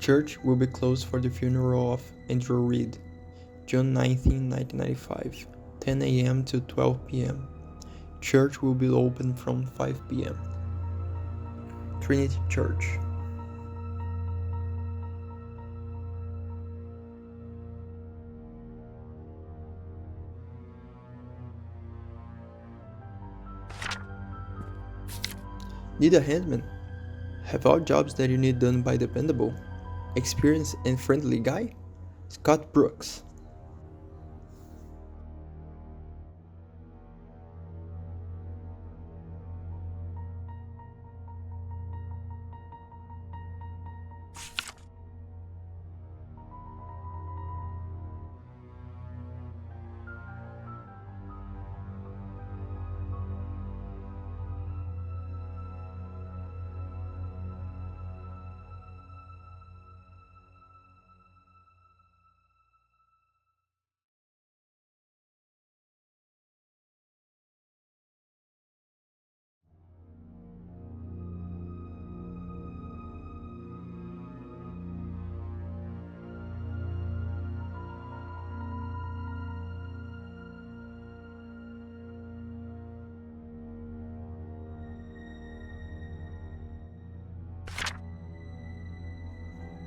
Church will be closed for the funeral of Andrew Reed, June 19, 1995, 10 a.m. to 12 p.m. Church will be open from 5 p.m. Trinity Church. Need a handyman? Have all jobs that you need done by dependable, experienced and friendly guy? Scott Brooks.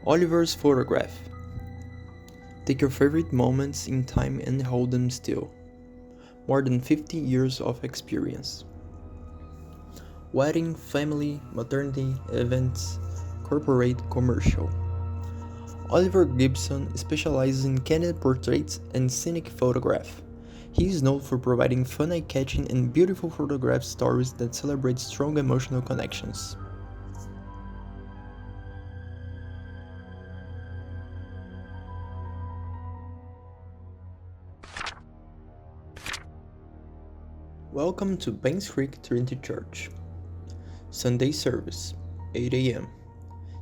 Oliver's photograph. Take your favorite moments in time and hold them still. More than 50 years of experience. Wedding, family, maternity, events, corporate, commercial. Oliver Gibson specializes in candid portraits and scenic photograph. He is known for providing fun, eye-catching, and beautiful photograph stories that celebrate strong emotional connections. Welcome to Painscreek Trinity Church. Sunday service, 8 a.m.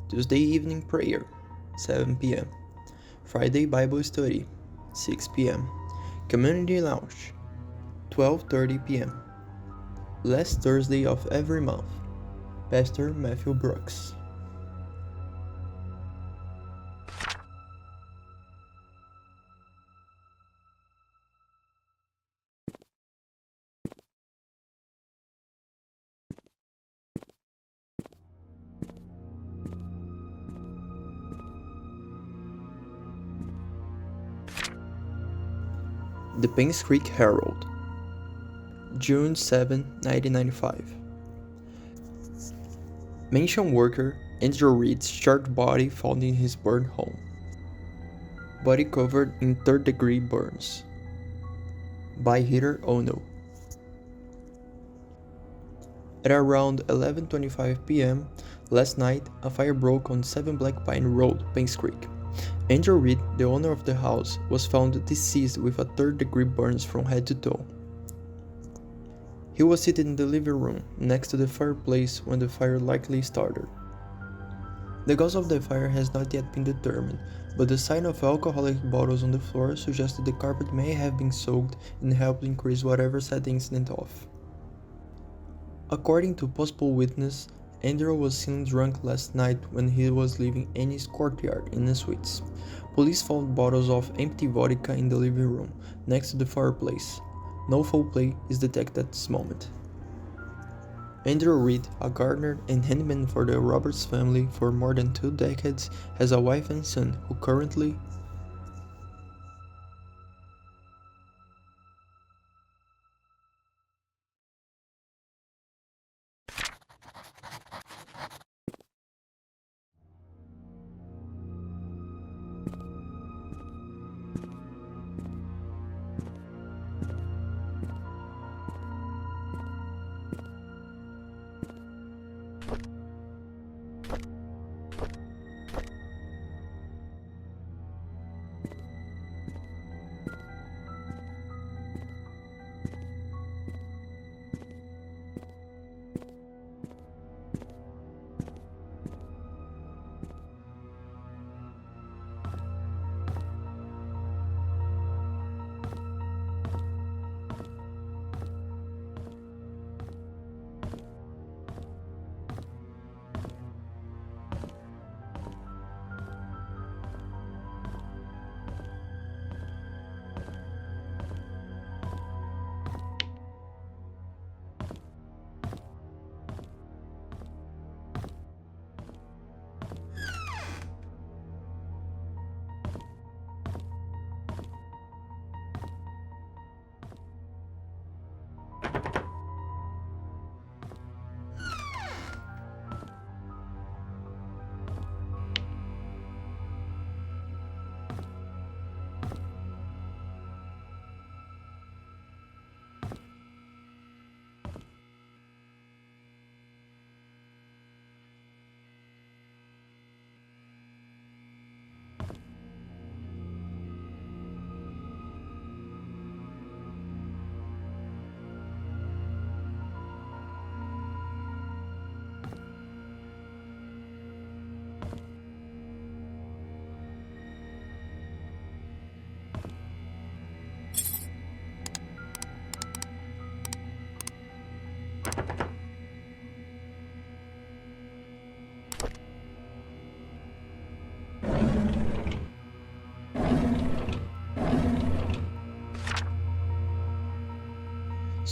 Tuesday evening prayer, 7 p.m. Friday Bible study, 6 p.m. Community lounge, 12:30 p.m. Last Thursday of every month. Pastor Matthew Brooks. The Painscreek Herald, June 7, 1995. Mansion worker Andrew Reed's short body found in his burned home. Body covered in third-degree burns. By Heather Ono. At around 11:25 p.m. last night, a fire broke on 7 Black Pine Road, Painscreek. Andrew Reed, the owner of the house, was found deceased with a third-degree burns from head to toe. He was seated in the living room, next to the fireplace, when the fire likely started. The cause of the fire has not yet been determined, but the sign of alcoholic bottles on the floor suggested the carpet may have been soaked and helped increase whatever set the incident off. According to possible witness, Andrew was seen drunk last night when he was leaving Annie's courtyard in the suites. Police found bottles of empty vodka in the living room, next to the fireplace. No foul play is detected at this moment. Andrew Reed, a gardener and handyman for the Roberts family for more than 2 decades, has a wife and son who currently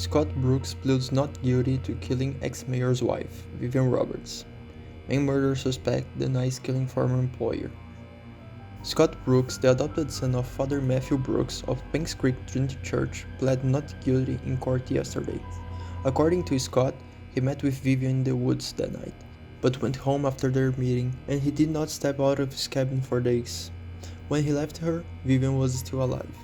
Scott Brooks pleads not guilty to killing ex-mayor's wife, Vivian Roberts. Main murder suspect denies killing former employer. Scott Brooks, the adopted son of Father Matthew Brooks of Painscreek Trinity Church, pled not guilty in court yesterday. According to Scott, he met with Vivian in the woods that night, but went home after their meeting, and he did not step out of his cabin for days. When he left her, Vivian was still alive.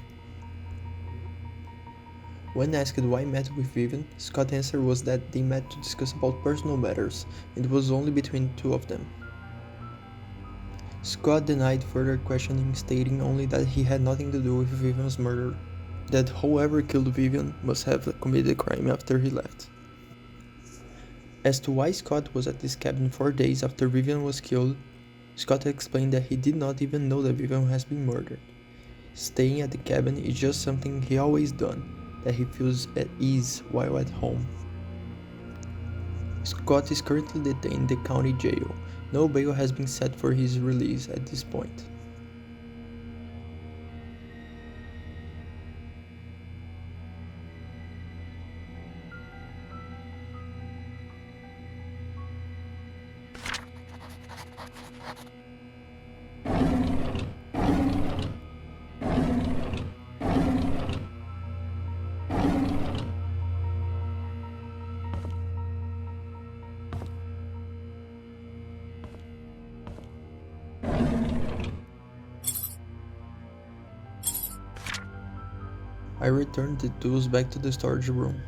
When asked why he met with Vivian, Scott's answer was that they met to discuss about personal matters, and it was only between the two of them. Scott denied further questioning, stating only that he had nothing to do with Vivian's murder, that whoever killed Vivian must have committed a crime after he left. As to why Scott was at this cabin 4 days after Vivian was killed, Scott explained that he did not even know that Vivian has been murdered. Staying at the cabin is just something he always done, that he feels at ease while at home. Scott is currently detained in the county jail. No bail has been set for his release at this point. I returned the tools back to the storage room.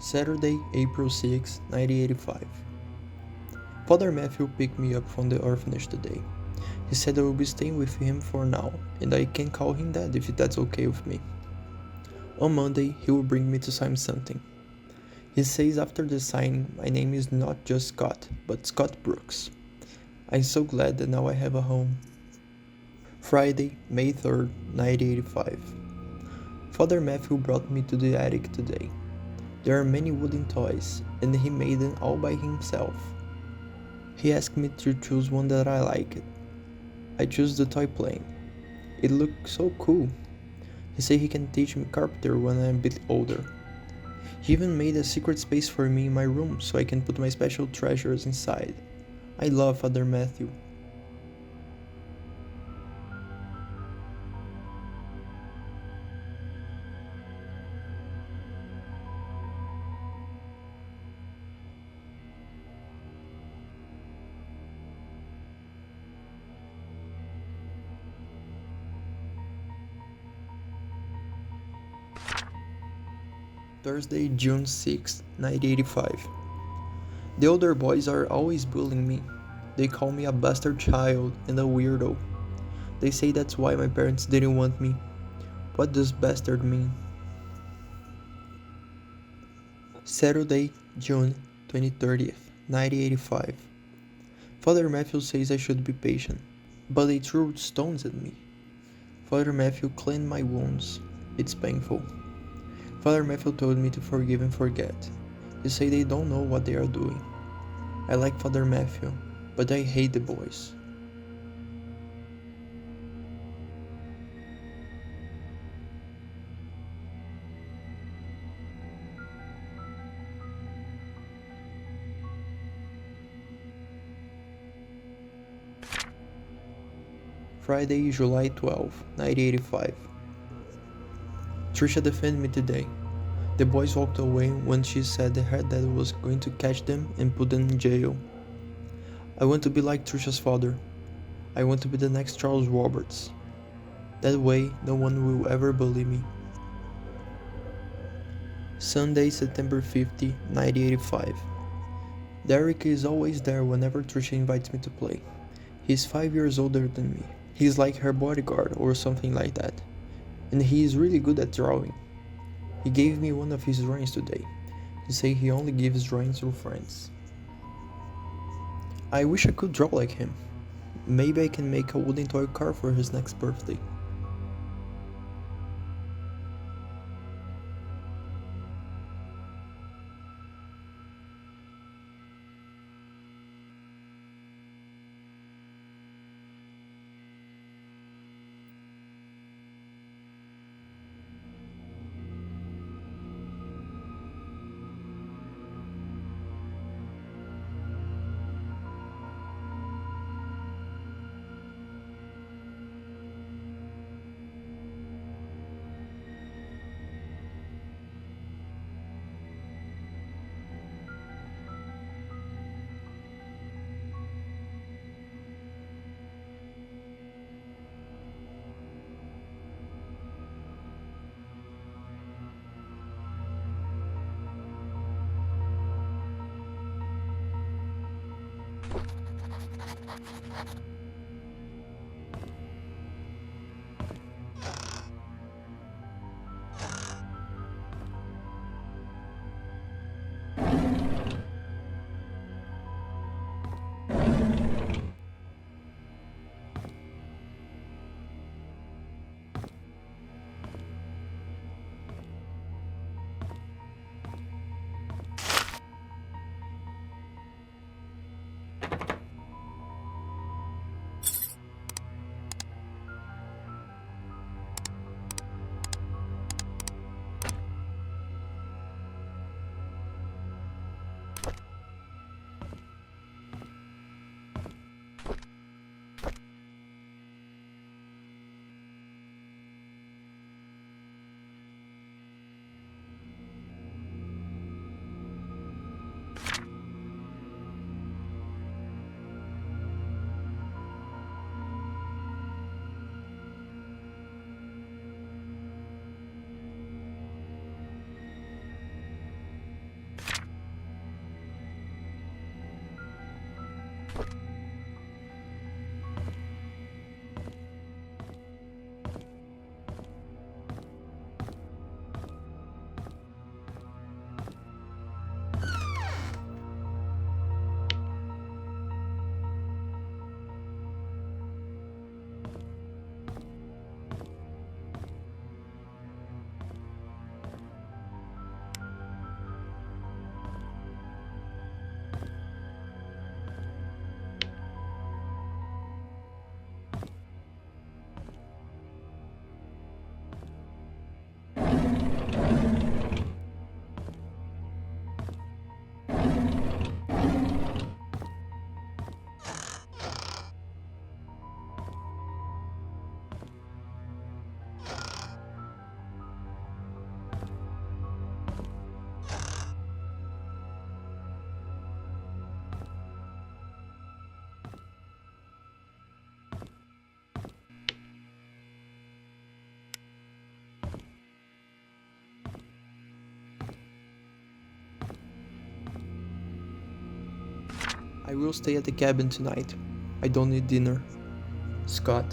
Saturday, April 6, 1985. Father Matthew picked me up from the orphanage today. He said I will be staying with him for now, and I can call him Dad if that's okay with me. On Monday, he will bring me to sign something. He says after the signing, my name is not just Scott, but Scott Brooks. I'm so glad that now I have a home. Friday, May 3rd, 1985. Father Matthew brought me to the attic today. There are many wooden toys, and he made them all by himself. He asked me to choose one that I liked. I chose the toy plane. It looked so cool. He said he can teach me carpentry when I'm a bit older. He even made a secret space for me in my room so I can put my special treasures inside. I love Father Matthew. Thursday, June 6, 1985. The older boys are always bullying me. They call me a bastard child and a weirdo. They say that's why my parents didn't want me. What does bastard mean? Saturday, June 23, 1985. Father Matthew says I should be patient, but they threw stones at me. Father Matthew cleaned my wounds. It's painful. Father Matthew told me to forgive and forget. He said they don't know what they are doing. I like Father Matthew, but I hate the boys. Friday, July 12, 1985. Trisha defended me today. The boys walked away when she said that her dad was going to catch them and put them in jail. I want to be like Trisha's father. I want to be the next Charles Roberts. That way, no one will ever bully me. Sunday, September 50, 1985. Derek is always there whenever Trisha invites me to play. He's 5 years older than me. He's like her bodyguard or something like that. And he is really good at drawing. He gave me one of his drawings today. He said he only gives drawings to friends. I wish I could draw like him. Maybe I can make a wooden toy car for his next birthday. I will stay at the cabin tonight. I don't need dinner. Scott.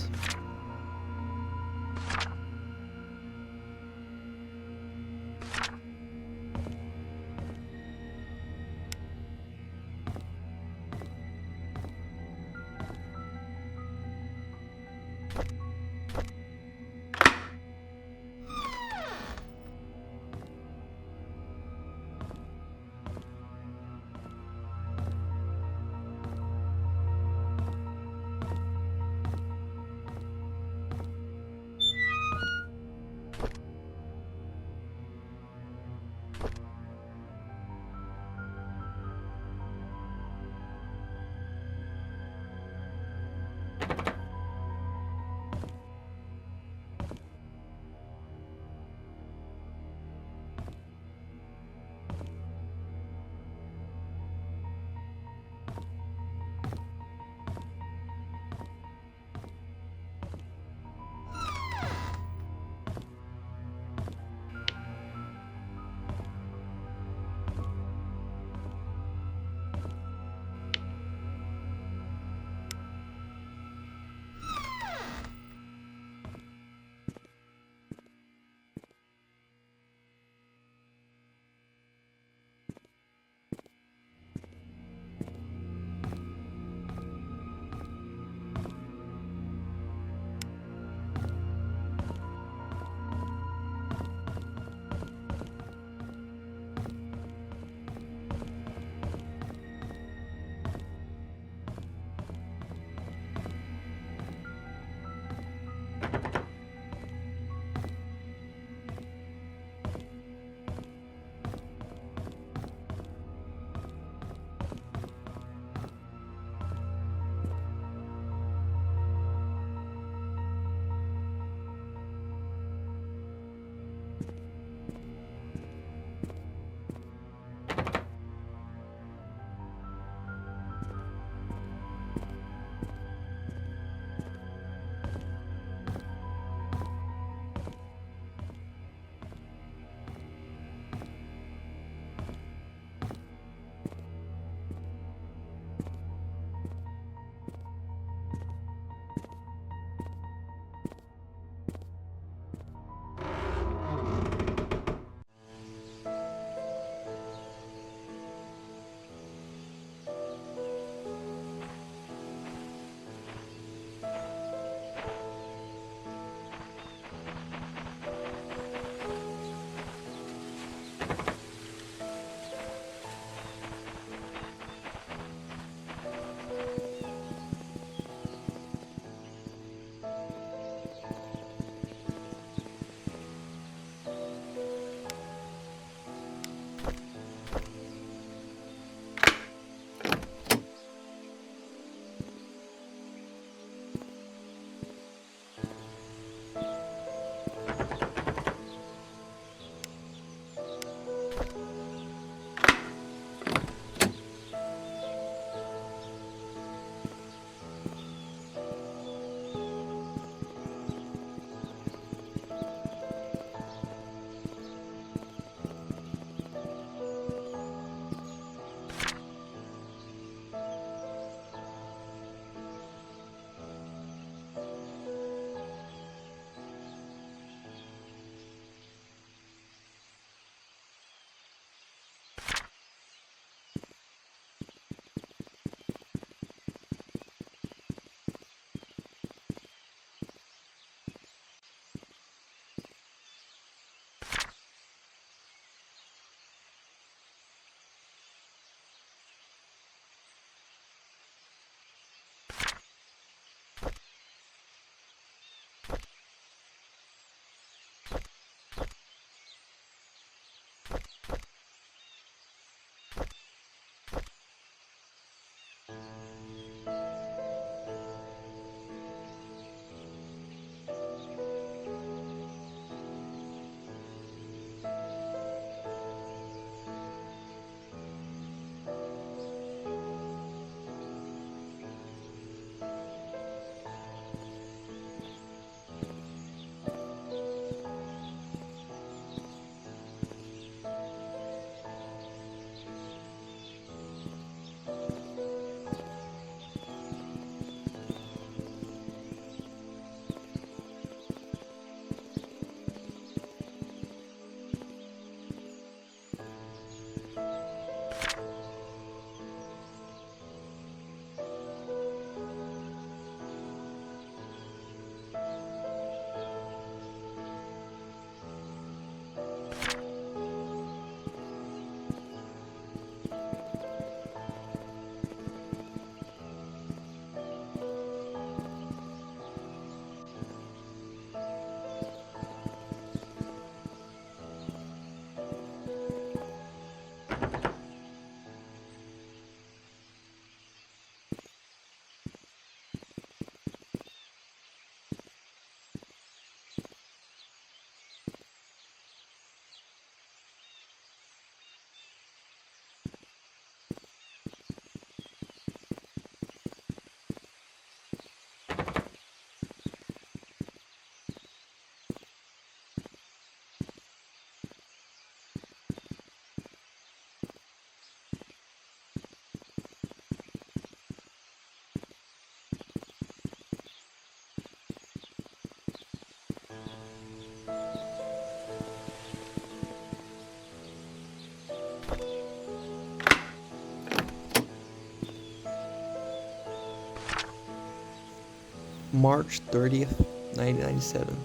March 30th, 1997.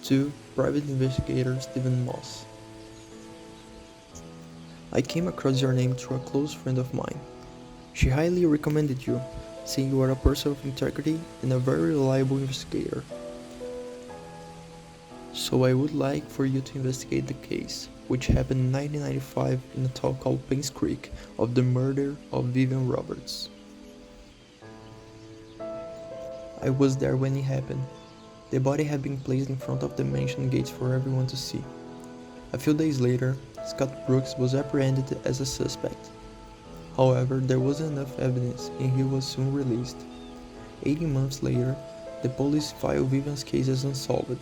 To Private Investigator Stephen Moss. I came across your name through a close friend of mine. She highly recommended you, saying you are a person of integrity and a very reliable investigator. So I would like for you to investigate the case, which happened in 1995 in a town called Painscreek, of the murder of Vivian Roberts. I was there when it happened. The body had been placed in front of the mansion gates for everyone to see. A few days later, Scott Brooks was apprehended as a suspect. However, there wasn't enough evidence and he was soon released. 18 months later, the police filed Vivian's case as unsolved.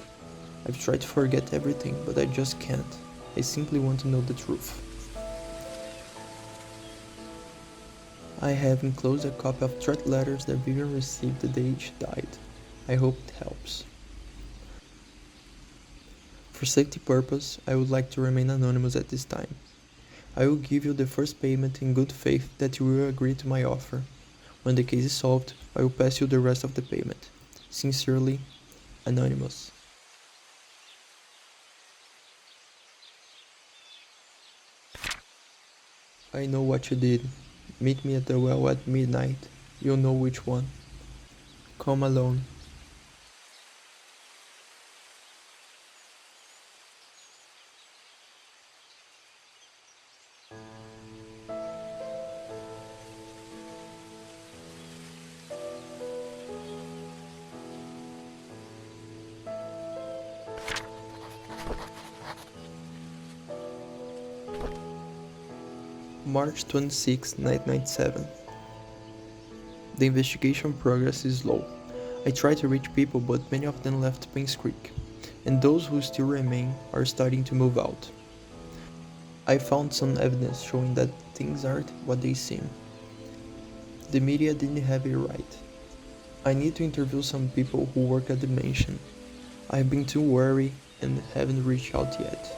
I've tried to forget everything, but I just can't. I simply want to know the truth. I have enclosed a copy of threat letters that Vivian received the day she died. I hope it helps. For safety purpose, I would like to remain anonymous at this time. I will give you the first payment in good faith that you will agree to my offer. When the case is solved, I will pass you the rest of the payment. Sincerely, Anonymous. I know what you did. Meet me at the well at midnight. You'll know which one. Come alone. March 26, 1997. The investigation progress is slow. I try to reach people, but many of them left Painscreek, and those who still remain are starting to move out. I found some evidence showing that things aren't what they seem. The media didn't have it right. I need to interview some people who work at the mansion. I've been too worried and haven't reached out yet.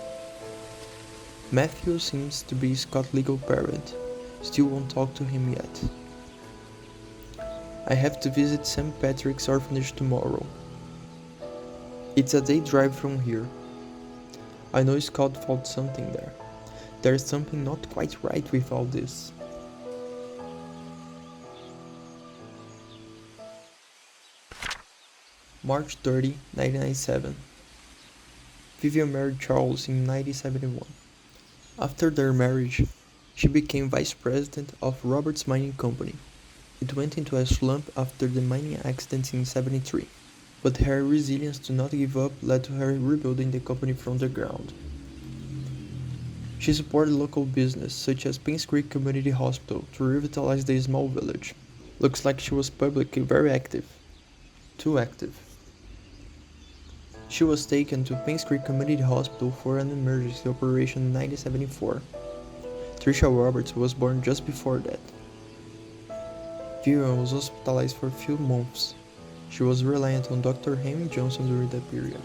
Matthew seems to be Scott's legal parent. Still won't talk to him yet. I have to visit St. Patrick's orphanage tomorrow. It's a day drive from here. I know Scott found something there. There's something not quite right with all this. March 30, 1997. Vivian married Charles in 1971. After their marriage, she became vice president of Roberts Mining Company. It went into a slump after the mining accident in 73, but her resilience to not give up led to her rebuilding the company from the ground. She supported local business such as Painscreek Community Hospital to revitalize the small village. Looks like she was publicly very active. Too active. She was taken to Painscreek Community Hospital for an emergency operation in 1974. Trisha Roberts was born just before that. Vivian was hospitalized for a few months. She was reliant on Dr. Henry Johnson during that period.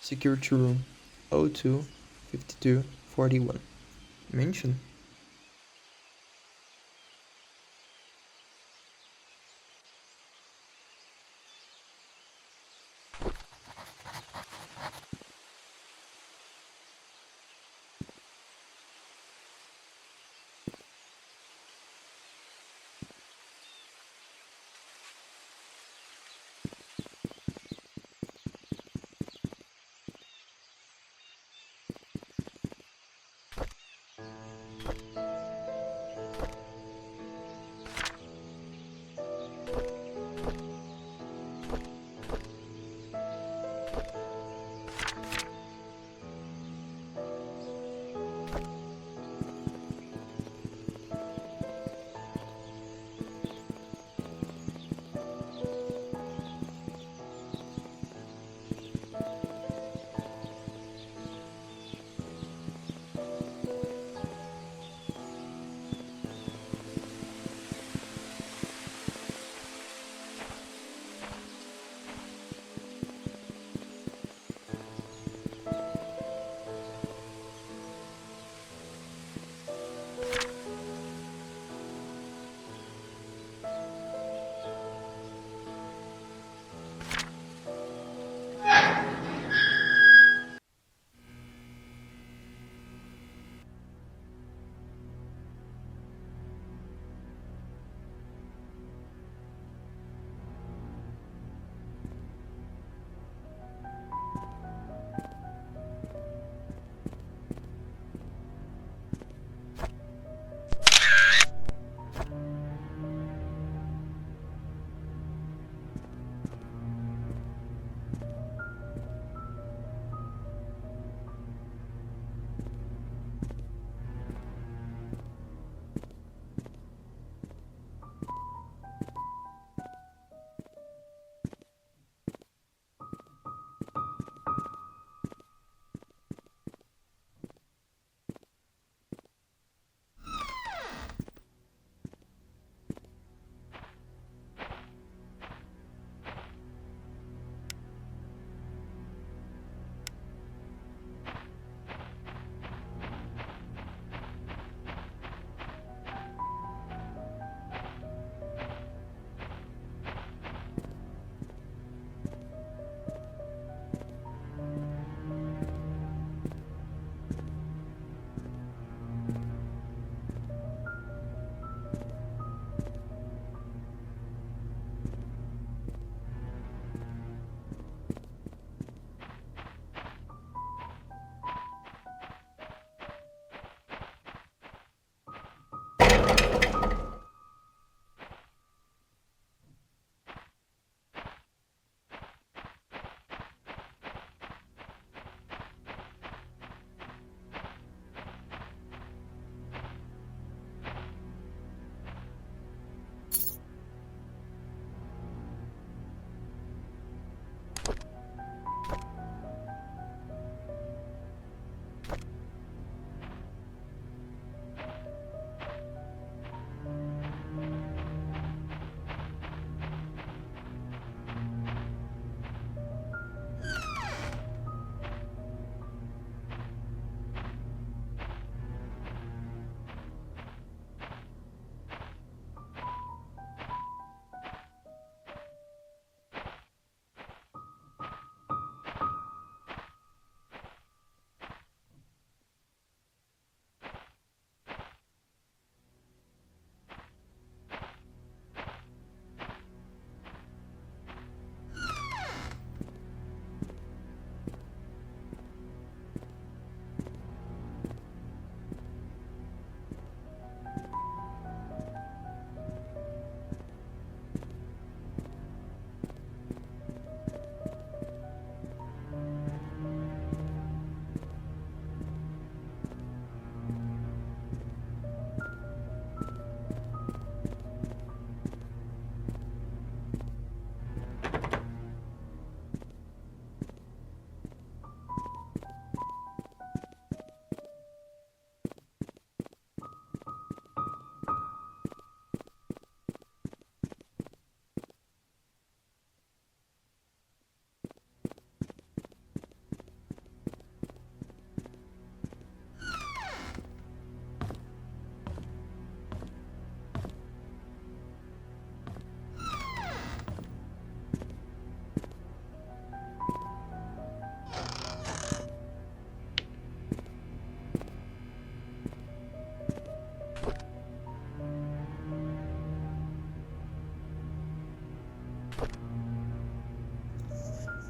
Security room 02 52 41. Mention.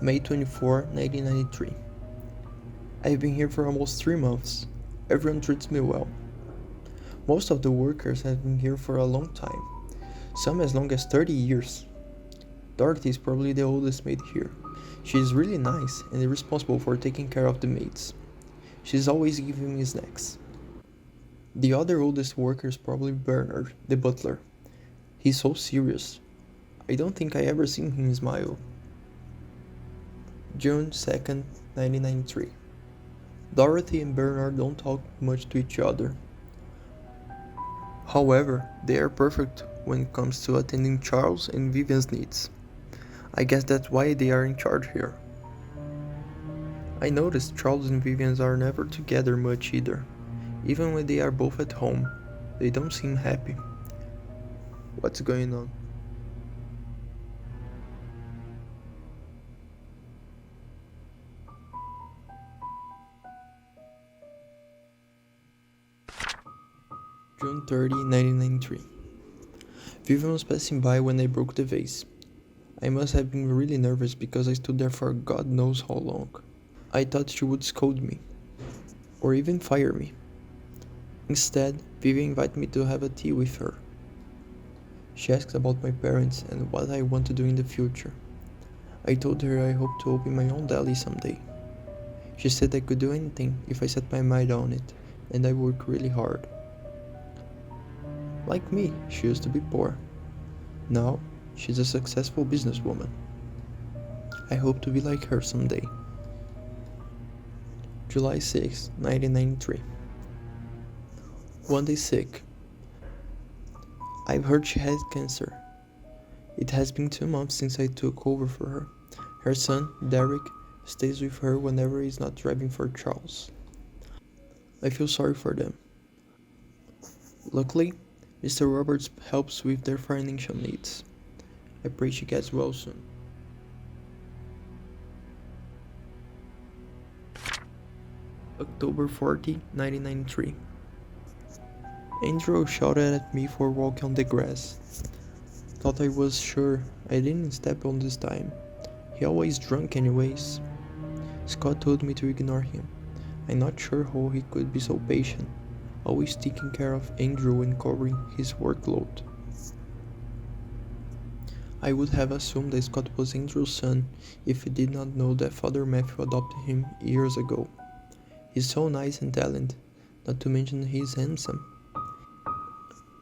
May 24, 1993. I've been here for almost 3 months. Everyone treats me well. Most of the workers have been here for a long time, some as long as 30 years. Dorothy is probably the oldest maid here. She is really nice and is responsible for taking care of the maids. She's always giving me snacks. The other oldest worker is probably Bernard, the butler. He's so serious. I don't think I ever seen him smile. June 2nd, 1993. Dorothy and Bernard don't talk much to each other. However, they are perfect when it comes to attending Charles and Vivian's needs. I guess that's why they are in charge here. I noticed Charles and Vivian are never together much either. Even when they are both at home, they don't seem happy. What's going on? June 30, 1993. Vivian was passing by when I broke the vase. I must have been really nervous because I stood there for God knows how long. I thought she would scold me, or even fire me. Instead, Vivian invited me to have a tea with her. She asked about my parents and what I want to do in the future. I told her I hope to open my own deli someday. She said I could do anything if I set my mind on it, and I work really hard. Like me, she used to be poor. Now, she's a successful businesswoman. I hope to be like her someday. July 6, 1993. One day sick. I've heard she has cancer. It has been 2 months since I took over for her. Her son, Derek, stays with her whenever he's not driving for Charles. I feel sorry for them. Luckily, Mr. Roberts helps with their financial needs. I pray she gets well soon. October 40, 1993. Andrew shouted at me for walking on the grass. Thought I was sure I didn't step on this time. He always drunk anyways. Scott told me to ignore him. I'm not sure how he could be so patient, always taking care of Andrew and covering his workload. I would have assumed that Scott was Andrew's son if he did not know that Father Matthew adopted him years ago. He's so nice and talented, not to mention he's handsome.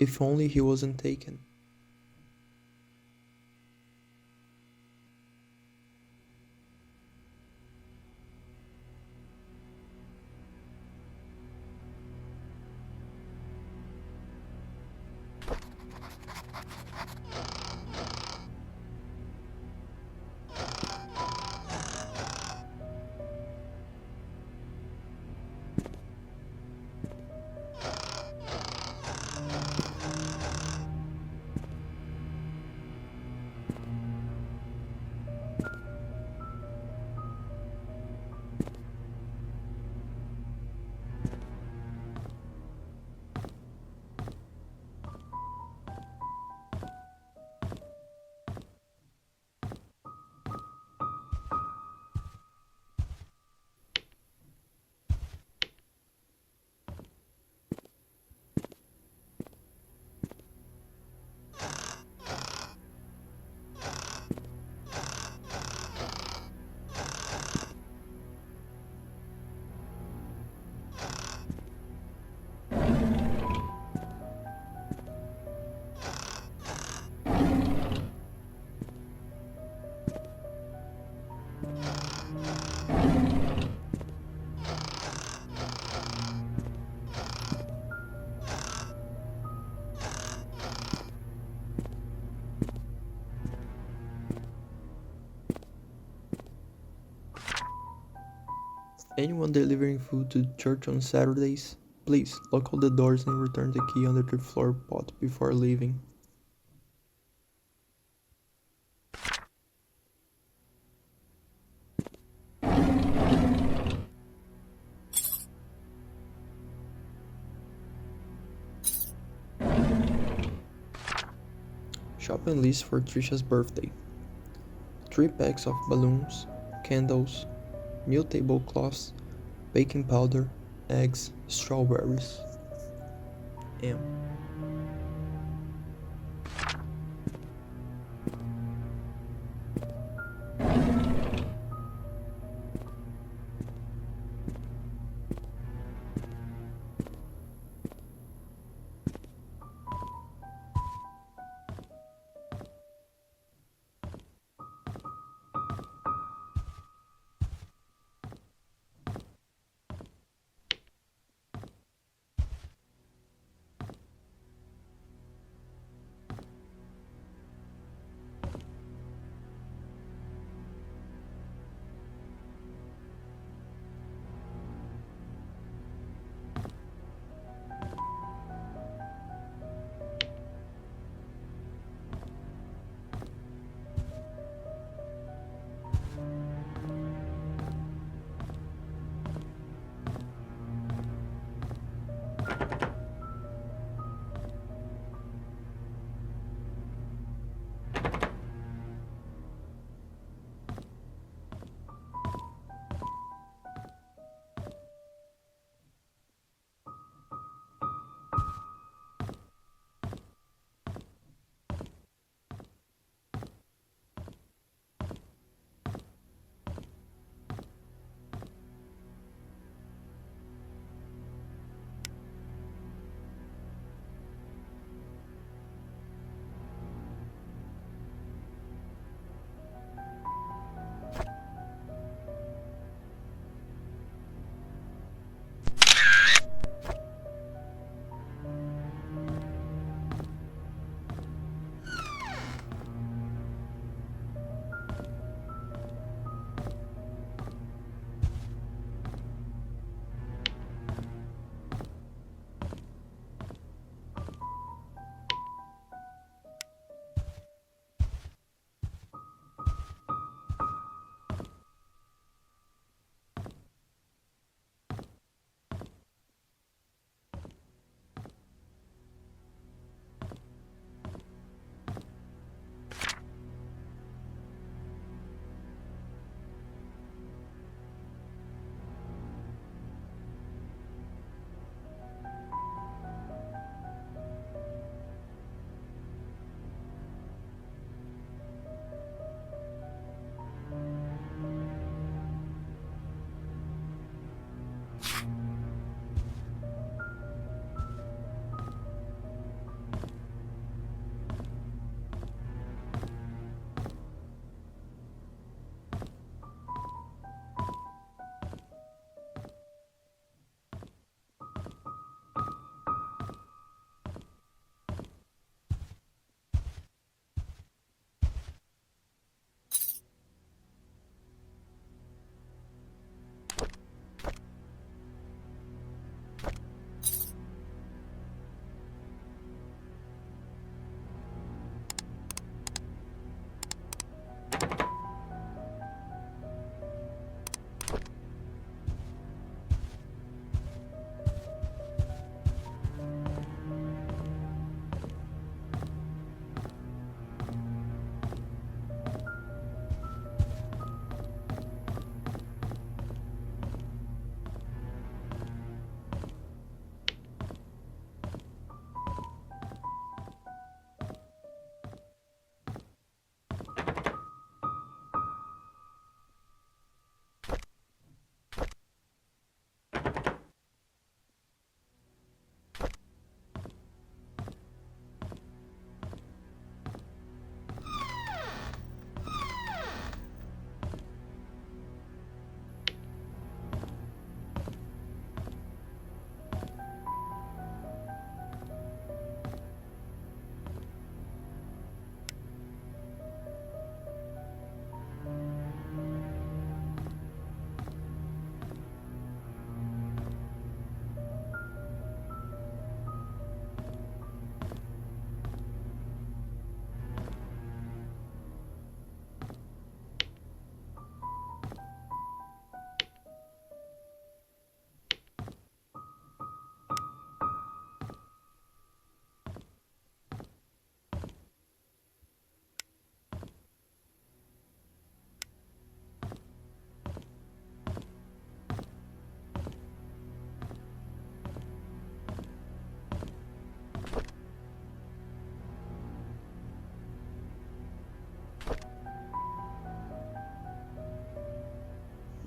If only he wasn't taken. Anyone delivering food to church on Saturdays, please lock all the doors and return the key under the floor pot before leaving. Shopping list for Trisha's birthday. 3 packs of balloons, candles, new tablecloths, baking powder, eggs, strawberries. M.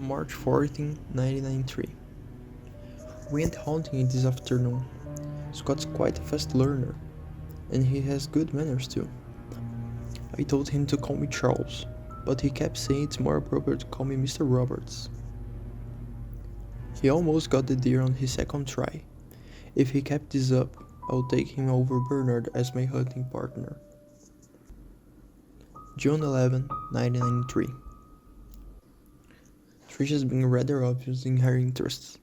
March 14, 1993. Went hunting this afternoon. Scott's quite a fast learner, and he has good manners too. I told him to call me Charles, but he kept saying it's more appropriate to call me Mr. Roberts. He almost got the deer on his second try. If he kept this up, I'll take him over Bernard as my hunting partner. June 11, 1993. Trish has been rather obvious in her interests.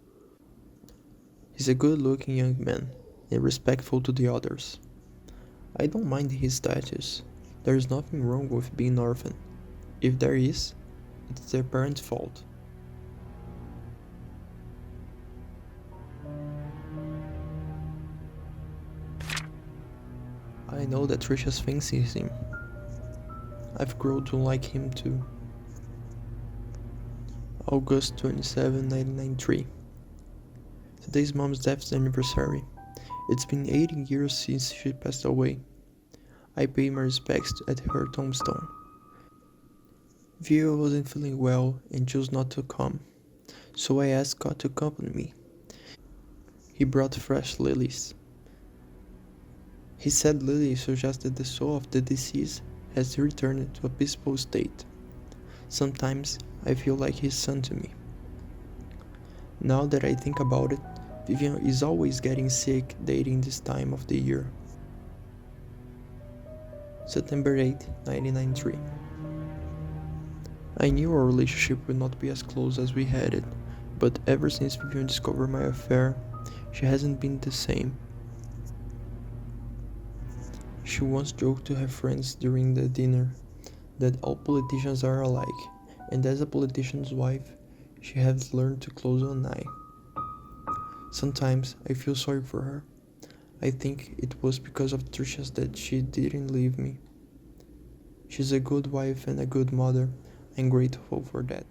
He's a good-looking young man and respectful to the others. I don't mind his status. There is nothing wrong with being an orphan. If there is, it's their parents' fault. I know that Trisha fancies him. I've grown to like him too. August 27, 1993. Today's mom's death anniversary. It's been 80 years since she passed away. I paid my respects at her tombstone. Vio wasn't feeling well and chose not to come, so I asked Scott to accompany me. He brought fresh lilies. He said lilies suggest that the soul of the deceased has returned to a peaceful state. Sometimes I feel like his son to me. Now that I think about it, Vivian is always getting sick dating this time of the year. September 8, 1993. I knew our relationship would not be as close as we had it, but ever since Vivian discovered my affair, she hasn't been the same. She once joked to her friends during the dinner that all politicians are alike, and as a politician's wife, she has learned to close one eye. Sometimes I feel sorry for her. I think it was because of Trisha's that she didn't leave me. She's a good wife and a good mother. I'm grateful for that.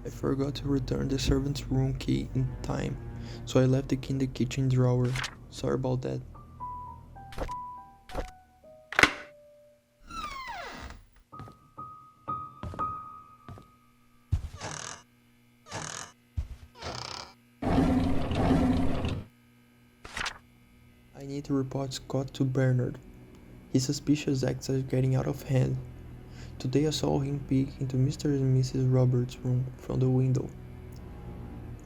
I forgot to return the servant's room key in time, so I left the key in the kitchen drawer. Sorry about that. I need to report Scott to Bernard. His suspicious acts are getting out of hand. Today I saw him peek into Mr. and Mrs. Roberts' room from the window.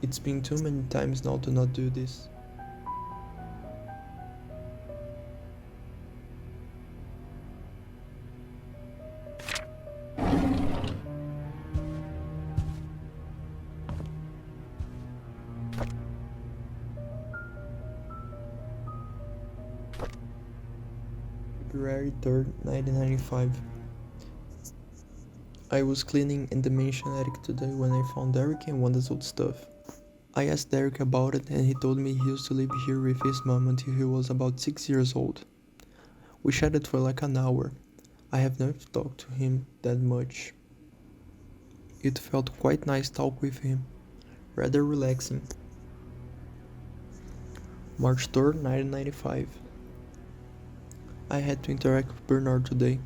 It's been too many times now to not do this. February 3rd, 1995. I was cleaning in the mansion attic today when I found Derek and Wanda's old stuff. I asked Derek about it and he told me he used to live here with his mom until he was about 6 years old. We chatted for like an hour. I have never talked to him that much. It felt quite nice talk with him, rather relaxing. March 3rd, 1995. I had to interact with Bernard today.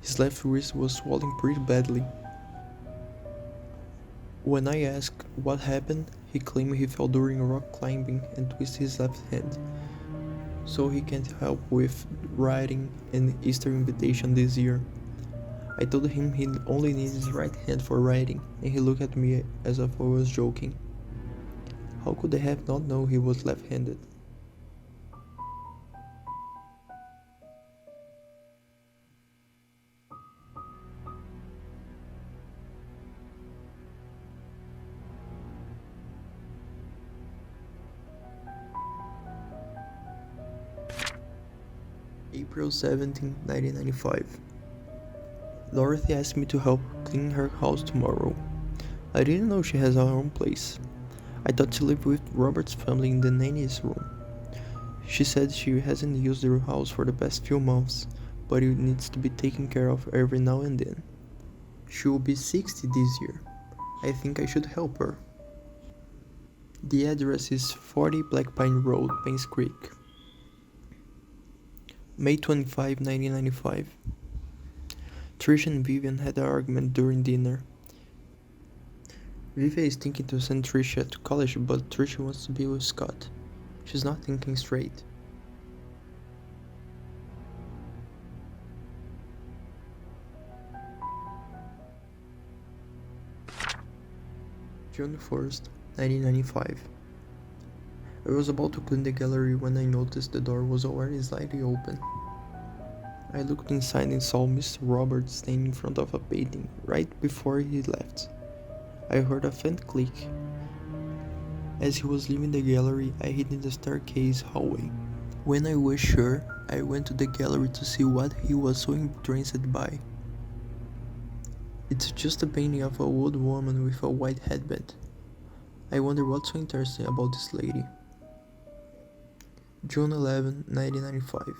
His left wrist was swollen pretty badly. When I asked what happened, he claimed he fell during rock climbing and twisted his left hand, so he can't help with writing an Easter invitation this year. I told him he only needs his right hand for writing, and he looked at me as if I was joking. How could I have not known he was left-handed? April 17, 1995. Dorothy asked me to help clean her house tomorrow. I didn't know she has her own place. I thought she lived with Robert's family in the nanny's room. She said she hasn't used the house for the past few months, but it needs to be taken care of every now and then. She will be 60 this year. I think I should help her. The address is 40 Black Pine Road, Painscreek. May 25, 1995. Trish and Vivian had an argument during dinner. Vivian is thinking to send Trisha to college, but Trisha wants to be with Scott. She's not thinking straight. June 1st, 1995. I was about to clean the gallery when I noticed the door was already slightly open. I looked inside and saw Mr. Roberts standing in front of a painting right before he left. I heard a faint click. As he was leaving the gallery, I hid in the staircase hallway. When I was sure, I went to the gallery to see what he was so entranced by. It's just a painting of a old woman with a white headband. I wonder what's so interesting about this lady. June 11, 1995.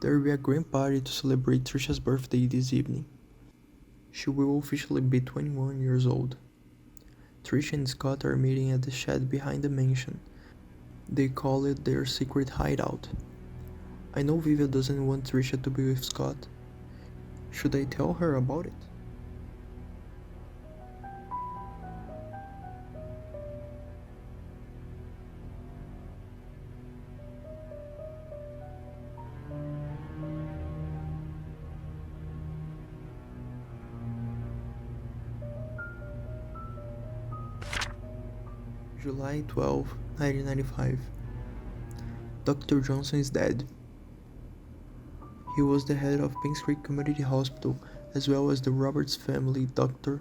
There will be a grand party to celebrate Trisha's birthday this evening. She will officially be 21 years old. Trisha and Scott are meeting at the shed behind the mansion. They call it their secret hideout. I know Vivian doesn't want Trisha to be with Scott. Should I tell her about it? July 12, 1995. Dr. Johnson is dead. He was the head of Painscreek Community Hospital as well as the Roberts family doctor.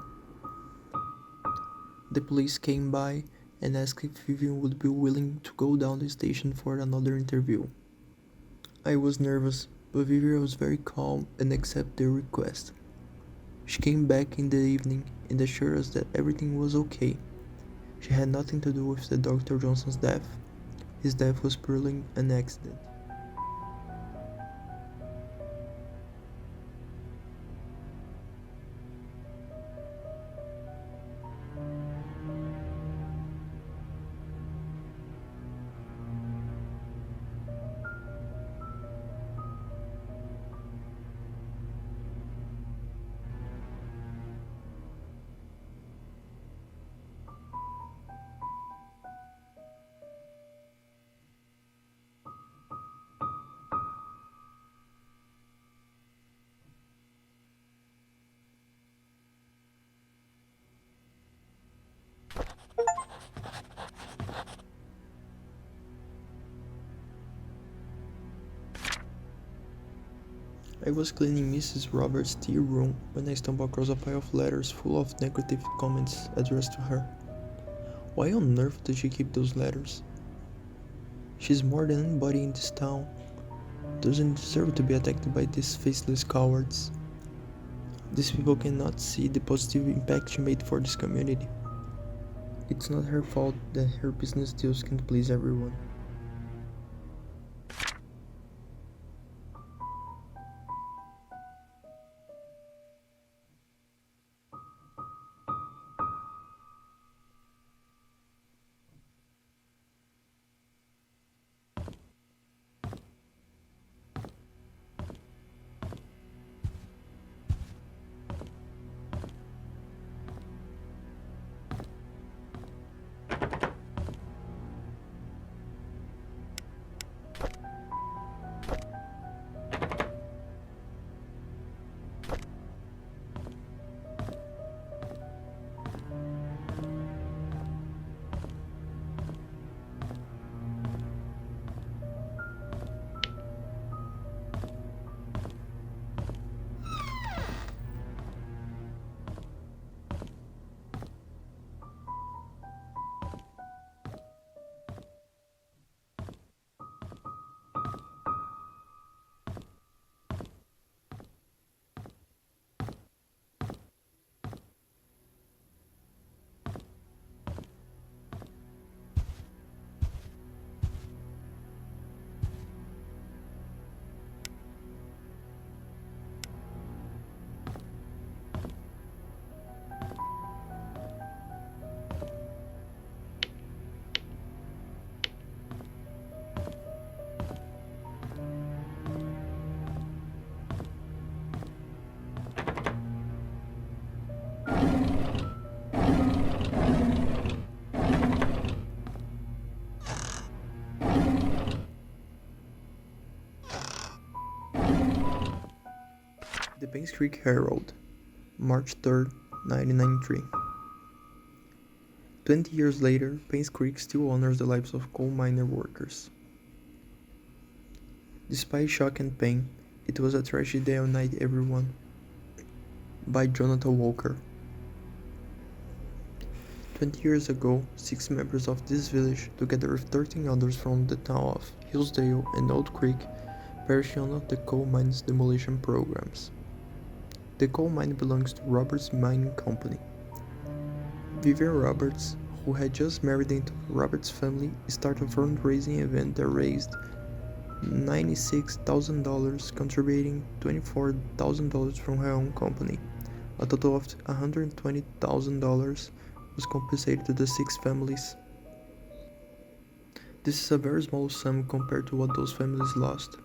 The police came by and asked if Vivian would be willing to go down the station for another interview. I was nervous, but Vivian was very calm and accepted the request. She came back in the evening and assured us that everything was okay. She had nothing to do with the Dr. Johnson's death. his death was purely an accident. I was cleaning Mrs. Roberts' tea room when I stumbled across a pile of letters full of negative comments addressed to her. Why on earth does she keep those letters? She's more than anybody in this town. Doesn't deserve to be attacked by these faceless cowards. These people cannot see the positive impact she made for this community. It's not her fault that her business deals can't please everyone. The Painscreek Herald, March 3rd, 1993. 20 years later, Painscreek still honors the lives of coal miner workers. Despite shock and pain, it was a tragedy that united everyone. By Jonathan Walker. 20 years ago, 6 members of this village, together with 13 others from the town of Hillsdale and Old Creek, perished in one of the coal mine's demolition programs. The coal mine belongs to Roberts Mining Company. Vivian Roberts, who had just married into the Roberts family, started a fundraising event that raised $96,000, contributing $24,000 from her own company. A total of $120,000 was compensated to the 6 families. This is a very small sum compared to what those families lost,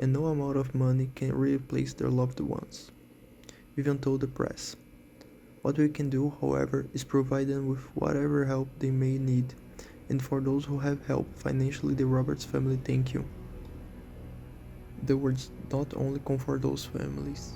and no amount of money can replace their loved ones. Vivian told the press. What we can do, however, is provide them with whatever help they may need, and for those who have helped financially, the Roberts family thank you. The words not only comfort those families.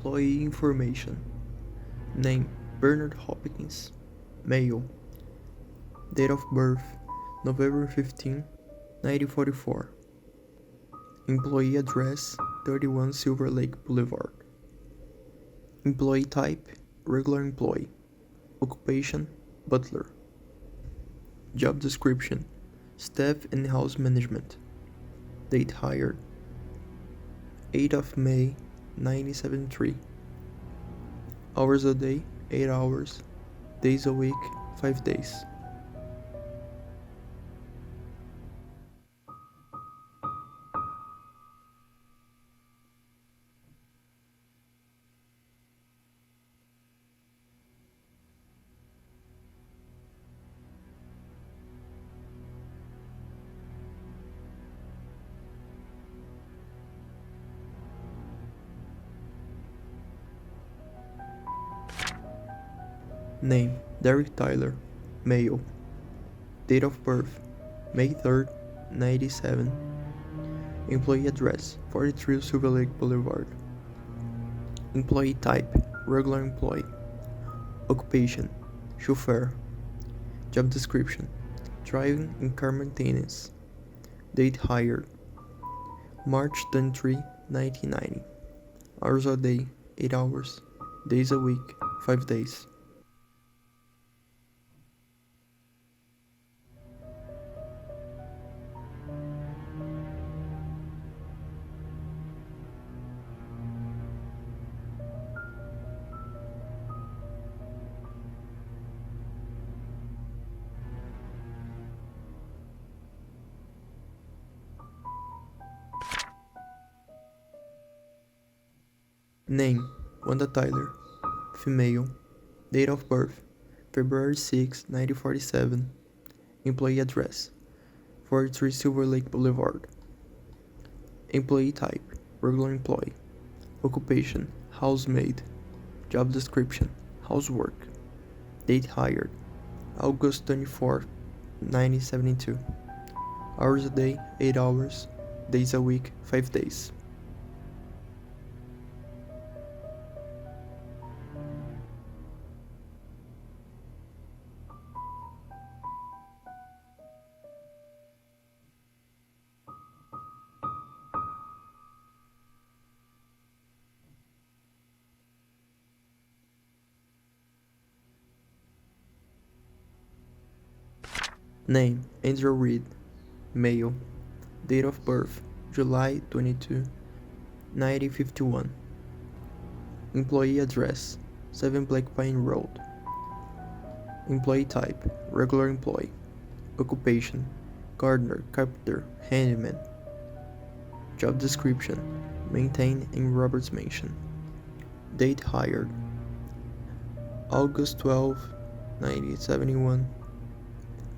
Employee information. Name: Bernard Hopkins. Male. Date of birth: November 15, 1944. Employee address: 31 Silver Lake Boulevard. Employee type: regular employee. Occupation: butler. Job description: staff and house management. Date hired: 8th of May 1973. Hours a day: 8 hours. Days a week: 5 days. Name: Derek Tyler. Male. Date of birth: May 3rd, 1997. Employee address: 43 Silver Lake Boulevard. Employee type: regular employee. Occupation: chauffeur. Job description: driving and car maintenance. Date hired: March 23, 1990. Hours a day: 8 hours. Days a week: 5 days. Name: Wanda Tyler. Female. Date of birth: February 6, 1947. Employee address: 43 Silver Lake Boulevard. Employee type: regular employee. Occupation: housemaid. Job description: housework. Date hired: August 24, 1972. Hours a day: 8 hours. Days a week: 5 days. Name: Andrew Reed. Male. Date of birth: July 22, 1951. Employee address: 7 Black Pine Road. Employee type: regular employee. Occupation: gardener, carpenter, handyman. Job description: maintained in Roberts Mansion. Date hired: August 12, 1971.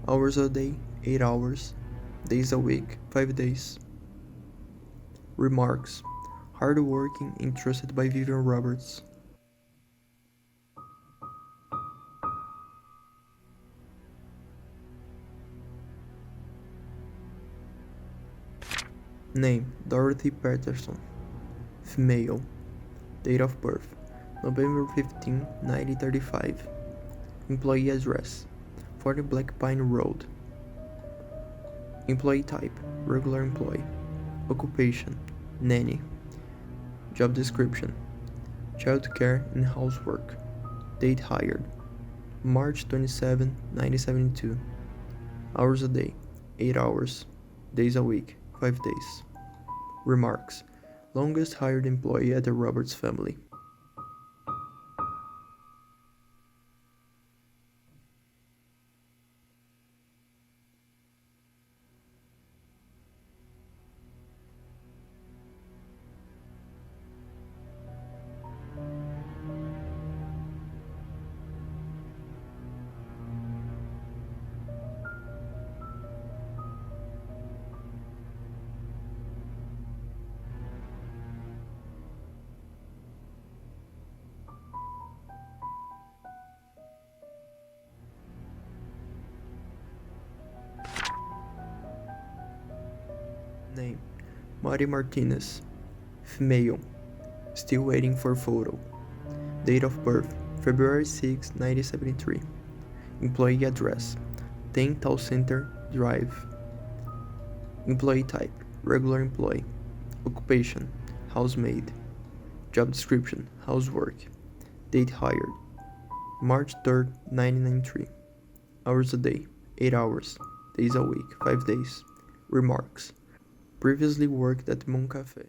Hours a day: 8 hours. Days a week: 5 days. Remarks: hardworking and trusted by Vivian Roberts. Name: Dorothy Patterson. Female. Date of birth: November 15, 1935. Employee address: 40 Black Pine Road. Employee type: regular employee. Occupation: nanny. Job description: childcare and housework. Date hired: March 27, 1972. Hours a day: 8 hours. Days a week: 5 days. Remarks: longest hired employee at the Roberts family. Name: Mari Martinez. Female. Still waiting for photo. Date of birth, February 6, 1973. Employee address, 10 Town Center Drive. Employee type, regular employee. Occupation, housemaid. Job description, housework. Date hired, March 3rd, 1993. Hours a day, 8 hours. Days a week, 5 days. Remarks, previously worked at Mon Café.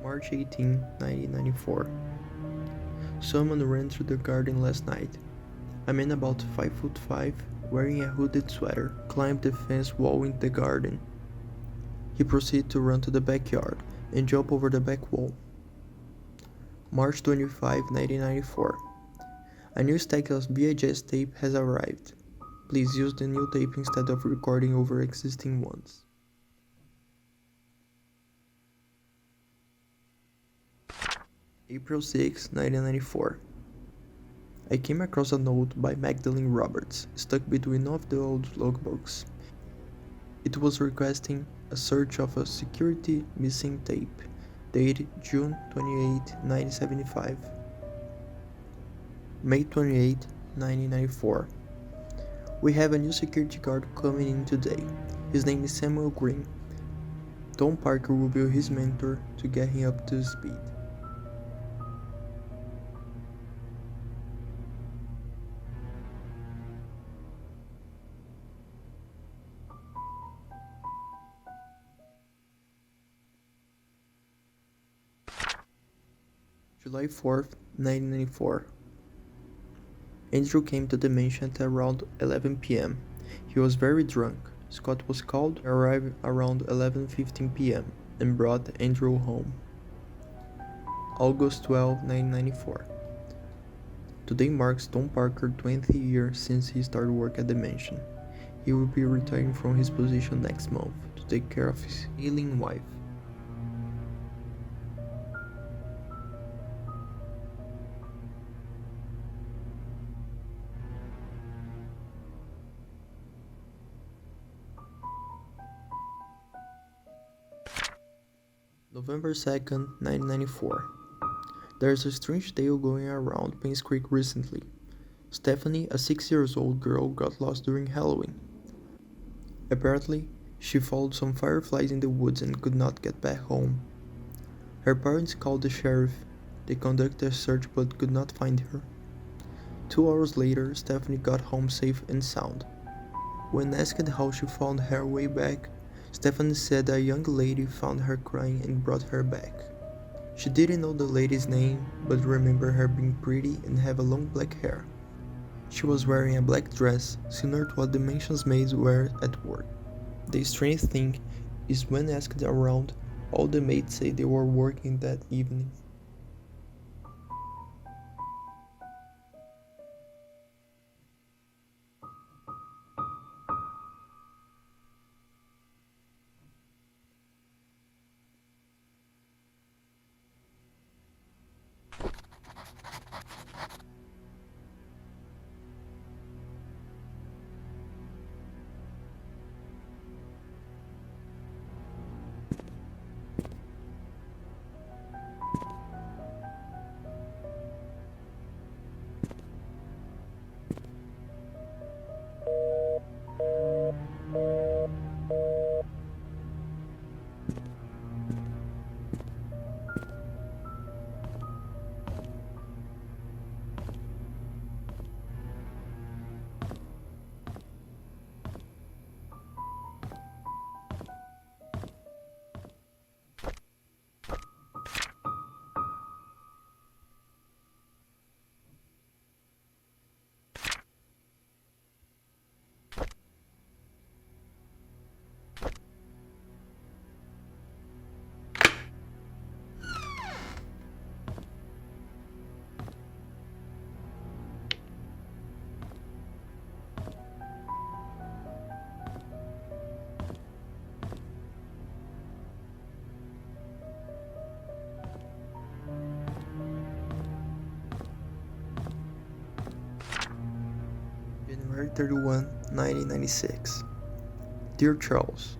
March 18, 1994. Someone ran through the garden last night. A man about 5'5", wearing a hooded sweater, climbed the fence wall in the garden. He proceeded to run to the backyard and jump over the back wall. March 25, 1994. A new stack of VHS tape has arrived. Please use the new tape instead of recording over existing ones. April 6, 1994. I came across a note by Magdalene Roberts, stuck between one of the old logbooks. It was requesting a search of a security missing tape, dated June 28, 1975. May 28, 1994. We have a new security guard coming in today. His name is Samuel Green. Tom Parker will be his mentor to get him up to speed. July 4th, 1994. Andrew came to the mansion at around 11 p.m. He was very drunk. Scott was called, arrived around 11:15 p.m. and brought Andrew home. August 12, 1994. Today marks Tom Parker's 20th year since he started work at the mansion. He will be retiring from his position next month to take care of his ailing wife. November 2nd, 1994. There's a strange tale going around Painscreek recently. Stephanie, a 6-year-old girl, got lost during Halloween. Apparently, she followed some fireflies in the woods and could not get back home. Her parents called the sheriff. They conducted a search but could not find her. 2 hours later, Stephanie got home safe and sound. When asked how she found her way back, Stephanie said a young lady found her crying and brought her back. She didn't know the lady's name, but remembered her being pretty and have a long black hair. She was wearing a black dress, similar to what the mansion's maids wear at work. The strange thing is when asked around, all the maids say they were working that evening. 31, 1996. Dear Charles,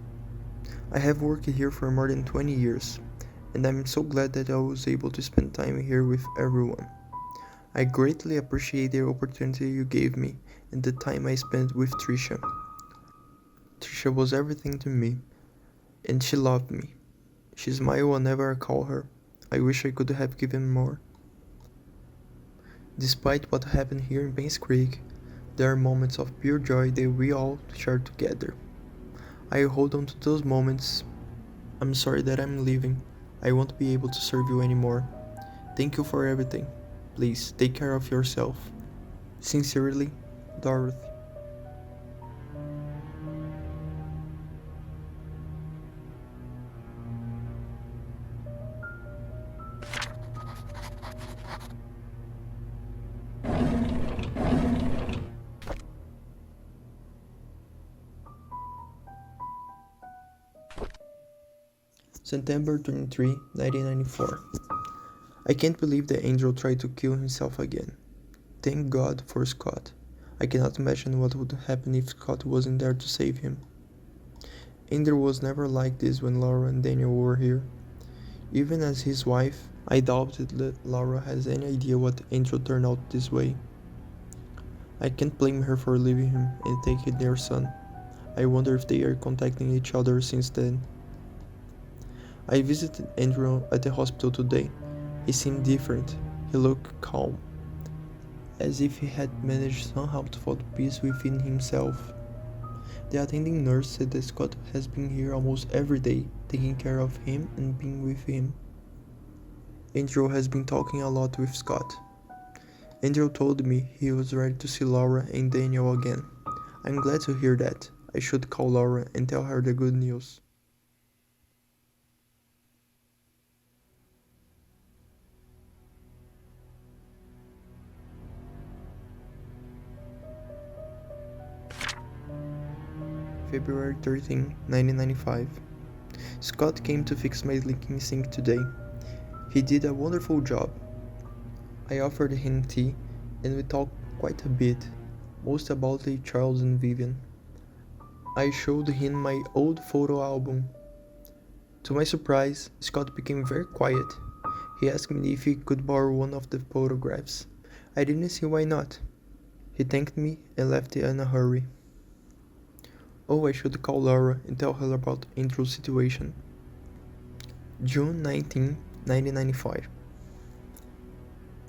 I have worked here for more than 20 years, and I'm so glad that I was able to spend time here with everyone. I greatly appreciate the opportunity you gave me and the time I spent with Trisha. Trisha was everything to me, and she loved me. She smiled whenever I called her. I wish I could have given more. Despite what happened here in Painscreek, there are moments of pure joy that we all share together. I hold on to those moments. I'm sorry that I'm leaving. I won't be able to serve you anymore. Thank you for everything. Please take care of yourself. Sincerely, Dorothy. September 23, 1994. I can't believe that Andrew tried to kill himself again. Thank God for Scott. I cannot imagine what would happen if Scott wasn't there to save him. Andrew was never like this when Laura and Daniel were here. Even as his wife, I doubted that Laura has any idea what Andrew turned out this way. I can't blame her for leaving him and taking their son. I wonder if they are contacting each other since then. I visited Andrew at the hospital today. He seemed different. He looked calm, as if he had managed somehow to find peace within himself. The attending nurse said that Scott has been here almost every day, taking care of him and being with him. Andrew has been talking a lot with Scott. Andrew told me he was ready to see Laura and Daniel again. I'm glad to hear that. I should call Laura and tell her the good news. February 13, 1995. Scott came to fix my leaking sink today. He did a wonderful job. I offered him tea, and we talked quite a bit, most about Charles and Vivian. I showed him my old photo album. To my surprise, Scott became very quiet. He asked me if he could borrow one of the photographs. I didn't see why not. He thanked me and left in a hurry. Oh, I should call Laura and tell her about Andrew's situation. June 19, 1995.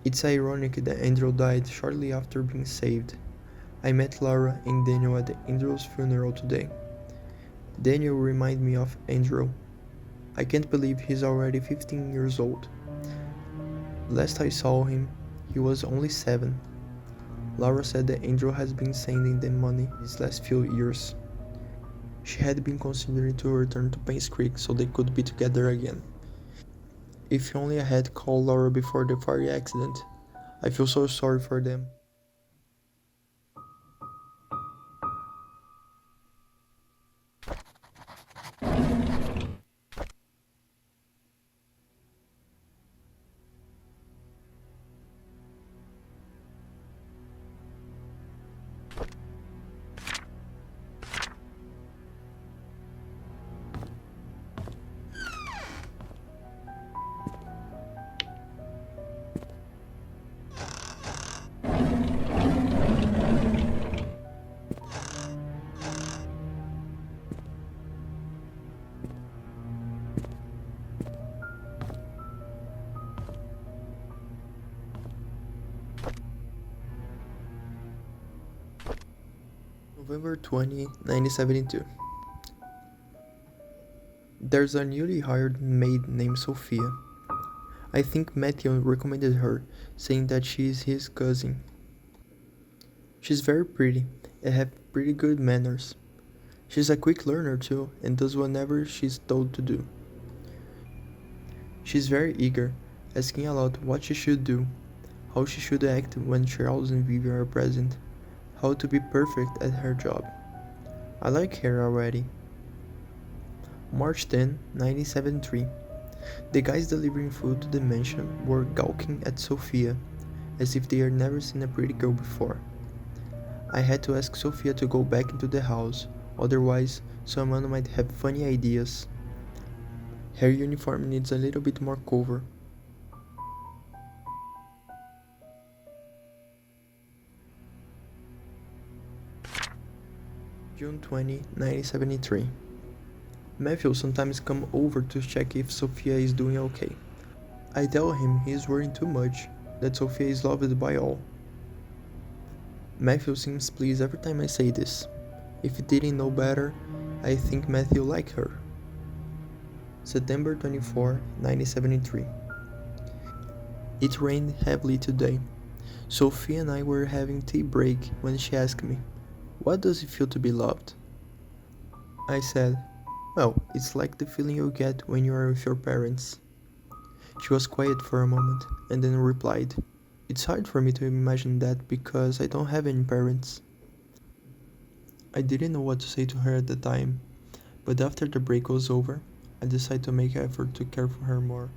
It's ironic that Andrew died shortly after being saved. I met Laura and Daniel at Andrew's funeral today. Daniel reminded me of Andrew. I can't believe he's already 15 years old. Last I saw him, he was only 7. Laura said that Andrew has been sending them money these last few years. She had been considering to return to Painscreek so they could be together again. If only I had called Laura before the fire accident. I feel so sorry for them. November 20, 1972. There's a newly hired maid named Sophia. I think Matthew recommended her, saying that she is his cousin. She's very pretty and has pretty good manners. She's a quick learner too and does whatever she's told to do. She's very eager, asking a lot what she should do, how she should act when Charles and Vivian are present, how to be perfect at her job. I like her already. March 10, 1973. The guys delivering food to the mansion were gawking at Sophia, as if they had never seen a pretty girl before. I had to ask Sophia to go back into the house, otherwise someone might have funny ideas. Her uniform needs a little bit more cover. June 20, 1973. Matthew sometimes comes over to check if Sophia is doing okay. I tell him he is worrying too much, that Sophia is loved by all. Matthew seems pleased every time I say this. If he didn't know better, I think Matthew liked her. September 24, 1973. It rained heavily today. Sophia and I were having tea break when she asked me, "What does it feel to be loved?" I said, "Well, it's like the feeling you get when you are with your parents." She was quiet for a moment and then replied, "It's hard for me to imagine that because I don't have any parents." I didn't know what to say to her at the time, but after the break was over, I decided to make an effort to care for her more.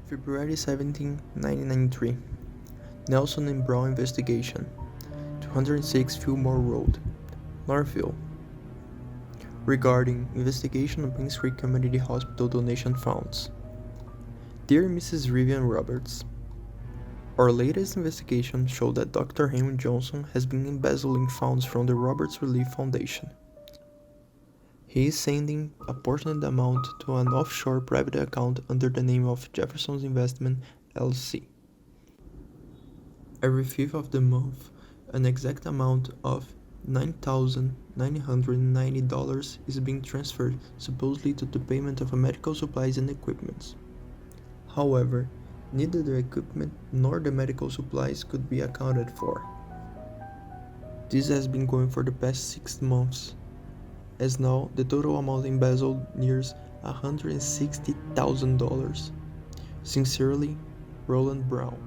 February 17, 1993. Nelson and Brown investigation. 206 Fillmore Road, Northville. Regarding investigation on Painscreek Community Hospital donation funds. Dear Mrs. Vivian Roberts, our latest investigation showed that Dr. Henry Johnson has been embezzling funds from the Roberts Relief Foundation. He is sending a portion amount to an offshore private account under the name of Jefferson's Investment LLC. Every fifth of the month, an exact amount of $9,990 is being transferred supposedly to the payment of medical supplies and equipment. However, neither the equipment nor the medical supplies could be accounted for. This has been going for the past 6 months, as now the total amount embezzled nears $160,000. Sincerely, Roland Brown.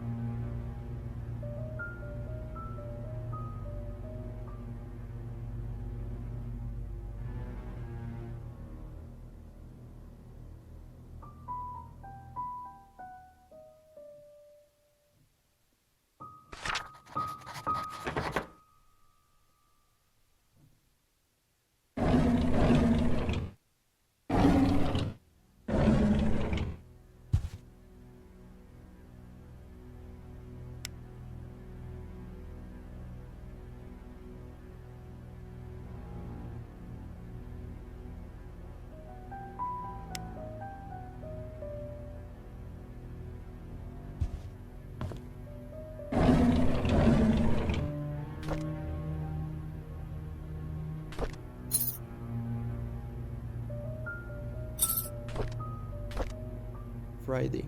Friday,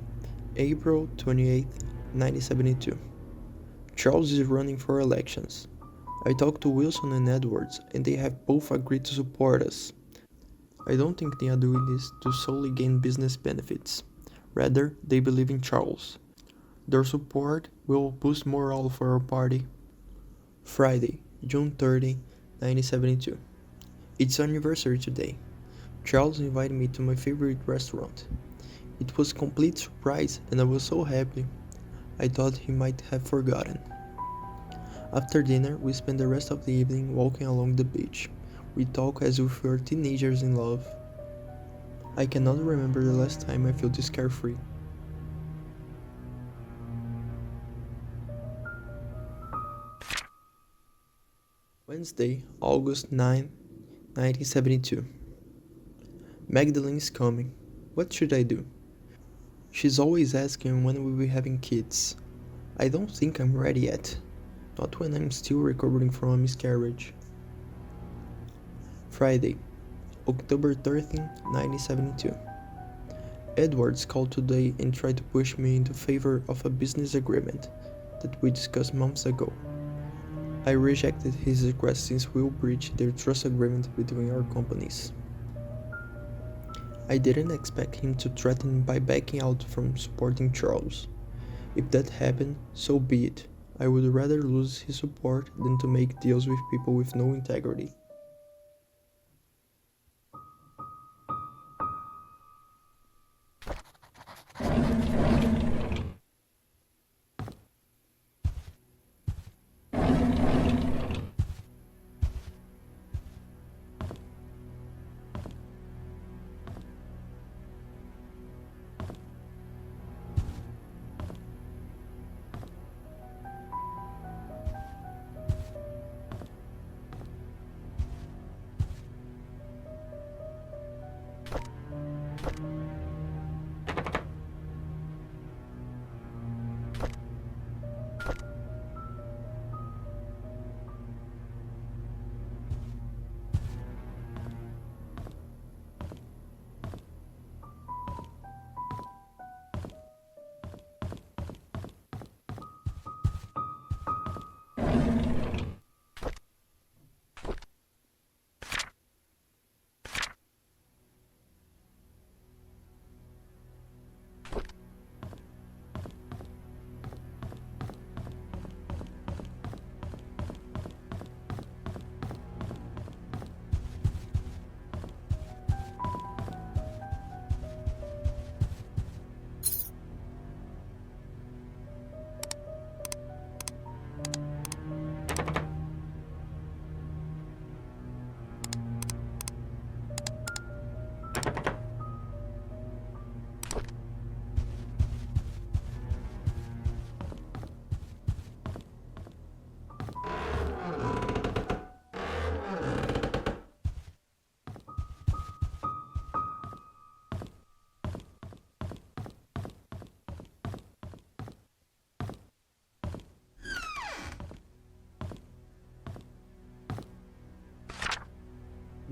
April 28th, 1972. Charles is running for elections. I talked to Wilson and Edwards, and they have both agreed to support us. I don't think they are doing this to solely gain business benefits. Rather, they believe in Charles. Their support will boost morale for our party. Friday, June 30, 1972. It's anniversary today. Charles invited me to my favorite restaurant. It was a complete surprise and I was so happy. I thought he might have forgotten. After dinner, we spent the rest of the evening walking along the beach. We talked as if we were teenagers in love. I cannot remember the last time I felt this carefree. Wednesday, August 9, 1972. Magdalene is coming. What should I do? She's always asking when we'll be having kids. I don't think I'm ready yet. Not when I'm still recovering from a miscarriage. Friday, October 13, 1972. Edwards called today and tried to push me into favor of a business agreement that we discussed months ago. I rejected his request since we'll breach the trust agreement between our companies. I didn't expect him to threaten by backing out from supporting Charles. If that happened, so be it. I would rather lose his support than to make deals with people with no integrity.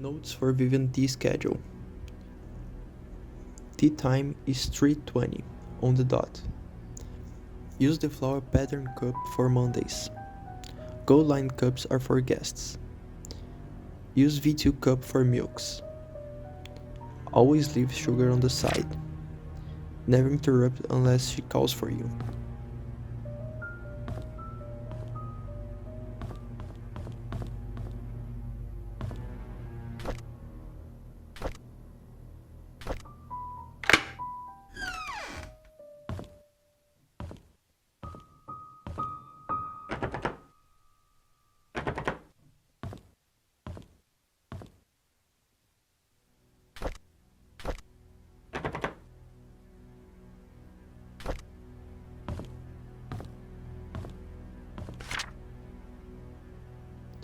Notes for Vivian tea schedule. Tea time is 3:20 on the dot. Use the flower pattern cup for Mondays. Gold line cups are for guests. Use V2 cup for milks. Always leave sugar on the side. Never interrupt unless she calls for you.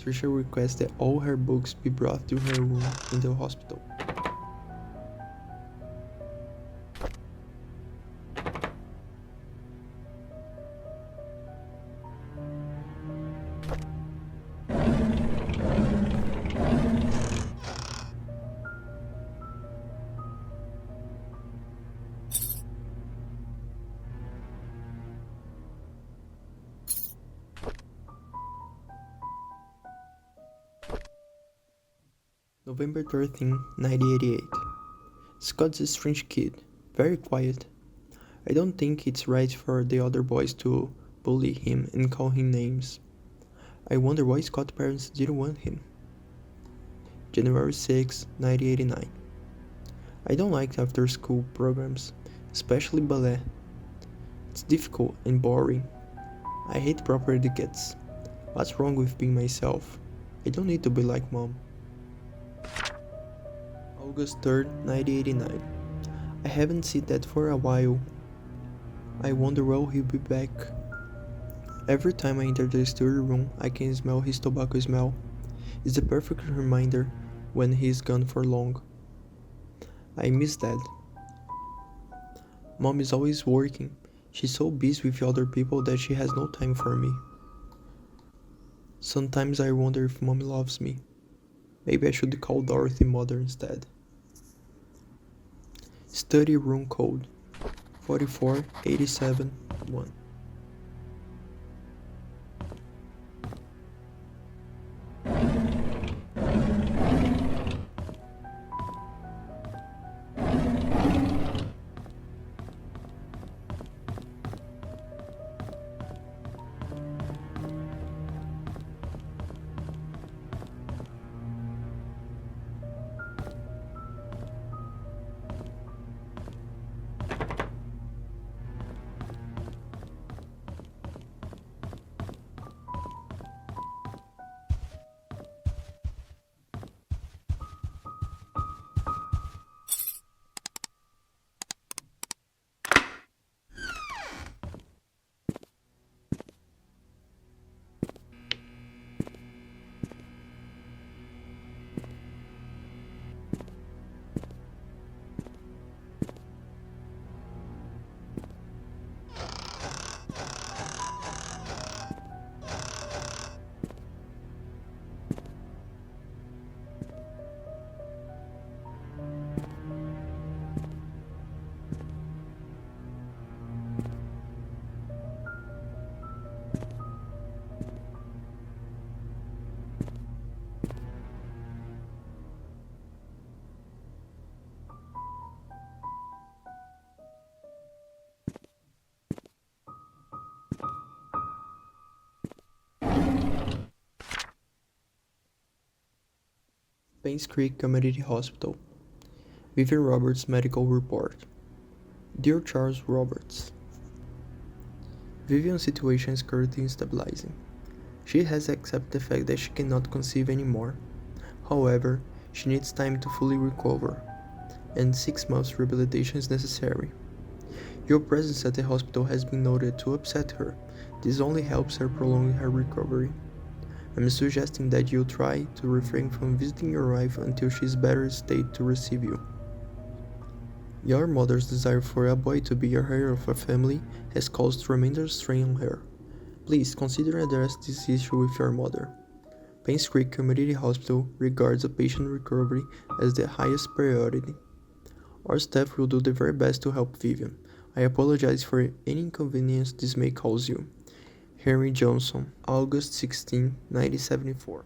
Trisha requests that all her books be brought to her room in the hospital. November 13, 1988. Scott's a strange kid, very quiet. I don't think it's right for the other boys to bully him and call him names. I wonder why Scott's parents didn't want him. January 6, 1989. I don't like after-school programs, especially ballet. It's difficult and boring. I hate proper etiquettes. What's wrong with being myself? I don't need to be like mom. August 3rd, 1989. I haven't seen Dad for a while. I wonder when he'll be back. Every time I enter the studio room, I can smell his tobacco smell. It's the perfect reminder when he's gone for long. I miss Dad. Mom is always working. She's so busy with other people that she has no time for me. Sometimes I wonder if Mom loves me. Maybe I should call Dorothy mother instead. Study room code 44871. Painscreek Community Hospital. Vivian Roberts Medical Report. Dear Charles Roberts, Vivian's situation is currently stabilizing. She has accepted the fact that she cannot conceive anymore. However, she needs time to fully recover, and 6 months rehabilitation is necessary. Your presence at the hospital has been noted to upset her. This only helps her prolong her recovery. I'm suggesting that you try to refrain from visiting your wife until she is better state to receive you. Your mother's desire for a boy to be a heir of a family has caused tremendous strain on her. Please consider addressing this issue with your mother. Painscreek Community Hospital regards a patient recovery as the highest priority. Our staff will do their very best to help Vivian. I apologize for any inconvenience this may cause you. Henry Johnson, August 16, 1974.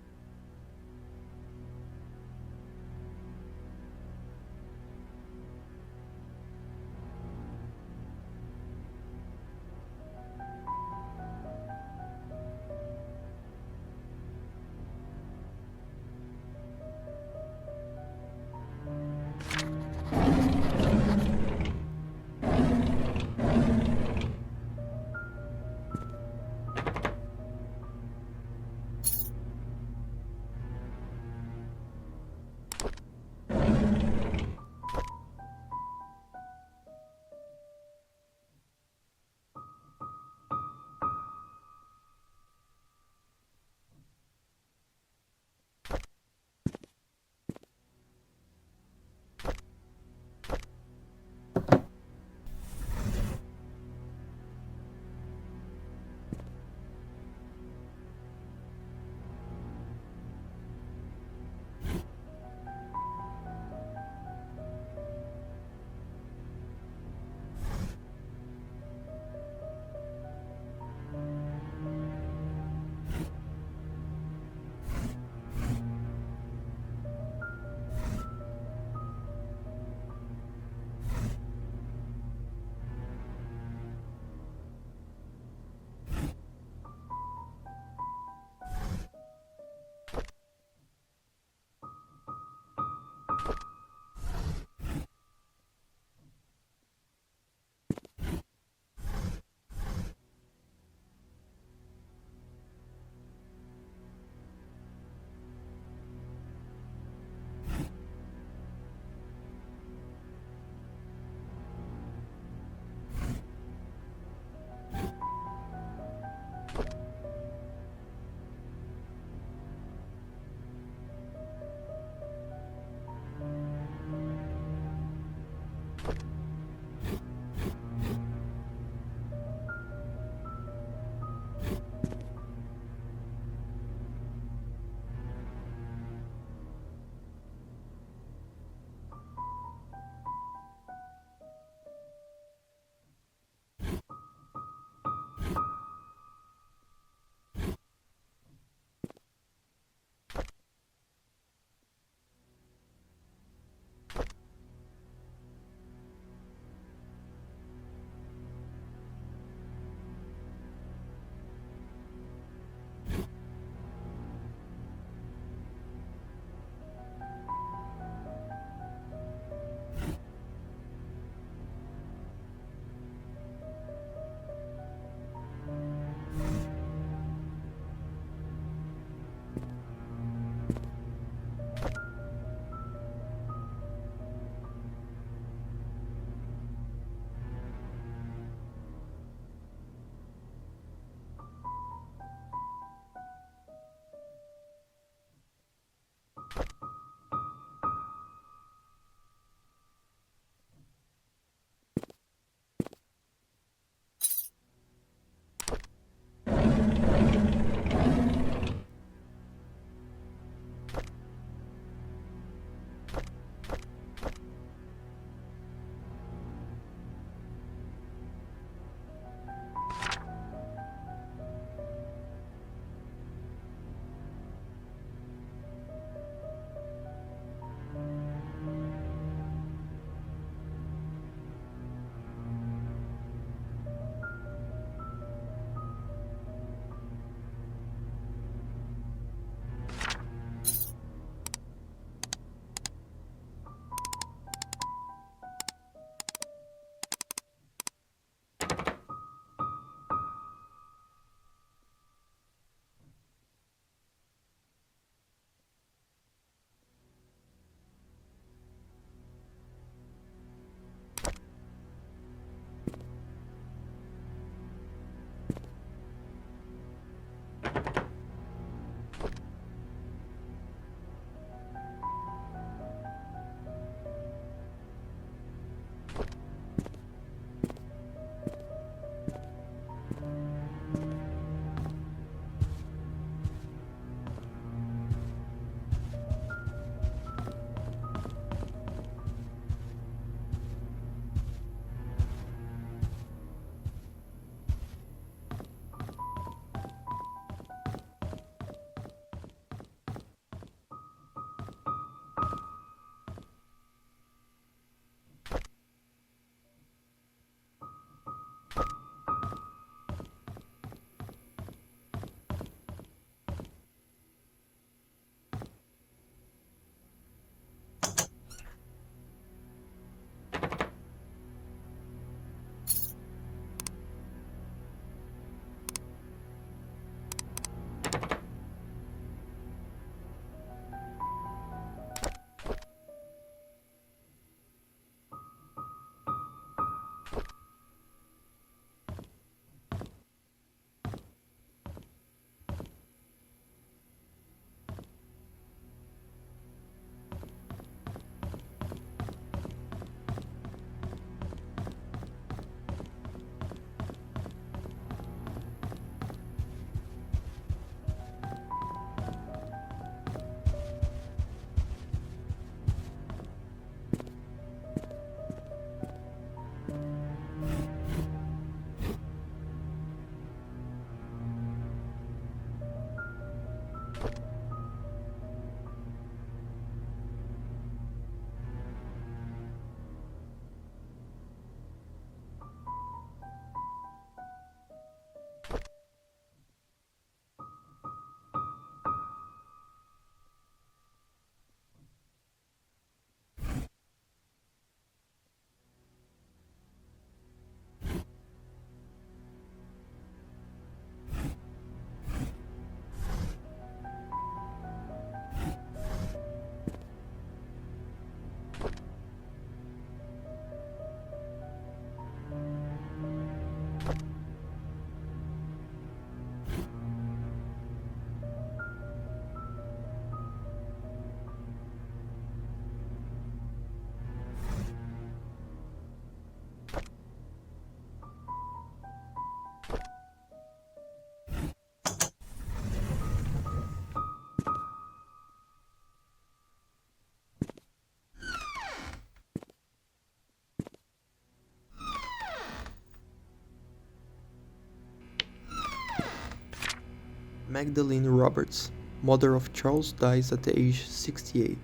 Magdalene Roberts, mother of Charles, dies at age 68.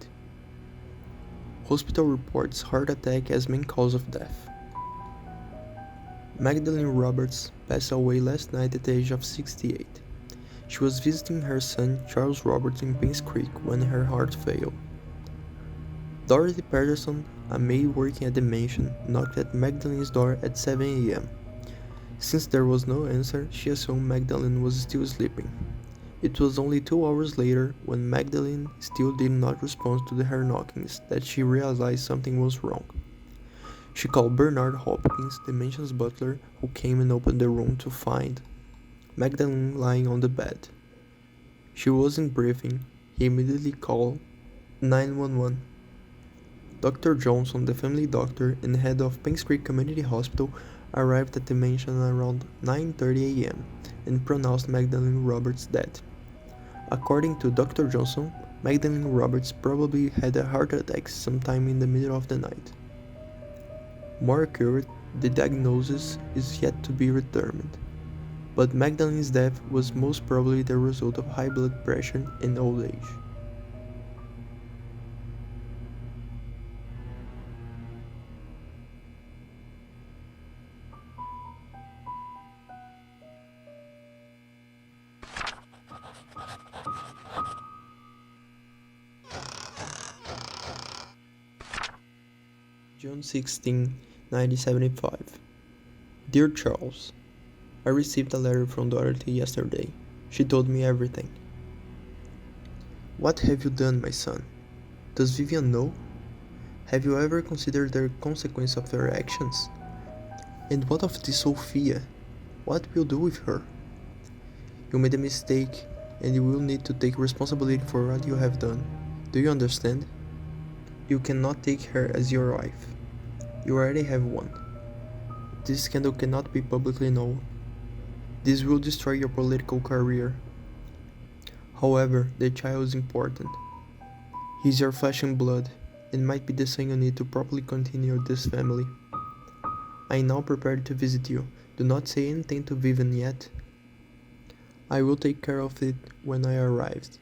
Hospital reports heart attack as main cause of death. Magdalene Roberts passed away last night at the age of 68. She was visiting her son Charles Roberts in Painscreek when her heart failed. Dorothy Patterson, a maid working at the mansion, knocked at Magdalene's door at 7 a.m. Since there was no answer, she assumed Magdalene was still sleeping. It was only 2 hours later, when Magdalene still did not respond to her knockings, that she realized something was wrong. She called Bernard Hopkins, the mansion's butler, who came and opened the room to find Magdalene lying on the bed. She wasn't breathing. He immediately called 911. Dr. Johnson, the family doctor and head of Painscreek Community Hospital, arrived at the mansion around 9:30 a.m. and pronounced Magdalene Roberts dead. According to Dr. Johnson, Magdalene Roberts probably had a heart attack sometime in the middle of the night. More accurate, the diagnosis is yet to be determined, but Magdalene's death was most probably the result of high blood pressure and old age. June 16, 1975. Dear Charles, I received a letter from Dorothy yesterday. She told me everything. What have you done, my son? Does Vivian know? Have you ever considered the consequence of your actions? And what of this Sophia? What will you do with her? You made a mistake, and you will need to take responsibility for what you have done. Do you understand? You cannot take her as your wife. You already have one. This scandal cannot be publicly known. This will destroy your political career. However, the child is important. He's your flesh and blood, and might be the son you need to properly continue this family. I am now prepared to visit you. Do not say anything to Vivian yet. I will take care of it when I arrive.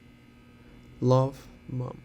Love, Mom.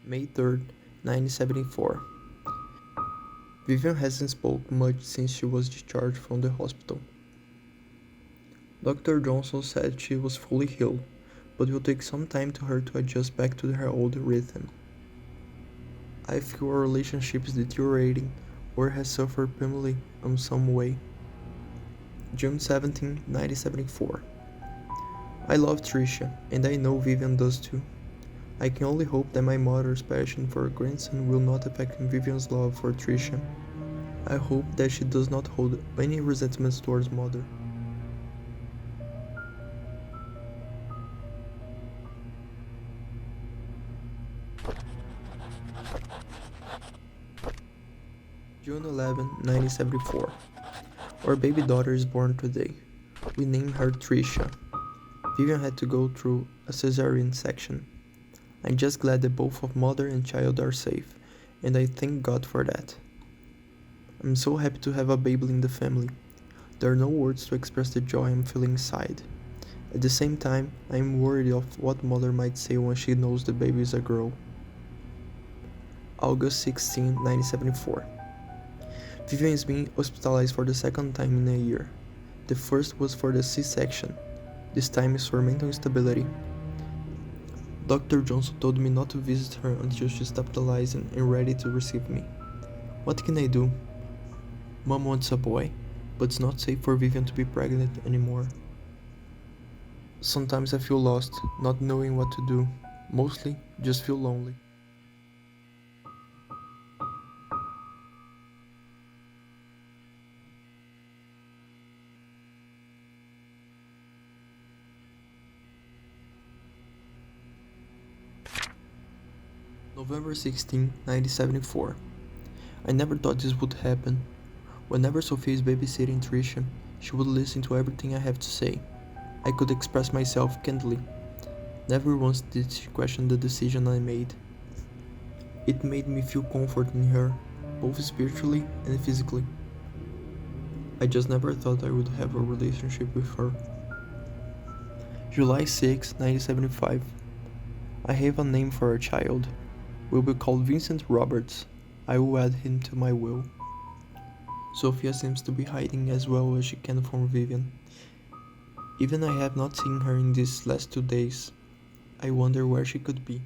May 3rd, 1974. Vivian hasn't spoken much since she was discharged from the hospital. Dr. Johnson said she was fully healed, but it will take some time for her to adjust back to her old rhythm. I feel our relationship is deteriorating or has suffered permanently in some way. June 17, 1974. I love Tricia, and I know Vivian does too. I can only hope that my mother's passion for her grandson will not affect Vivian's love for Tricia. I hope that she does not hold any resentments towards mother. June 11, 1974. Our baby daughter is born today. We named her Trisha. Vivian had to go through a cesarean section. I'm just glad that both of mother and child are safe, and I thank God for that. I'm so happy to have a baby in the family. There are no words to express the joy I'm feeling inside. At the same time, I am worried of what mother might say when she knows the baby is a girl. August 16, 1974. Vivian is being hospitalized for the second time in a year. The first was for the C-section. This time is for mental instability. Dr. Johnson told me not to visit her until she's stabilizing and ready to receive me. What can I do? Mom wants a boy, but it's not safe for Vivian to be pregnant anymore. Sometimes I feel lost, not knowing what to do. Mostly, just feel lonely. November 16, 1974. I never thought this would happen. Whenever Sophia is babysitting Trisha, she would listen to everything I have to say. I could express myself candidly. Never once did she question the decision I made. It made me feel comfort in her, both spiritually and physically. I just never thought I would have a relationship with her. July 6, 1975. I have a name for a child. Will be called Vincent Roberts. I will add him to my will. Sophia seems to be hiding as well as she can from Vivian. Even I have not seen her in these last 2 days. I wonder where she could be.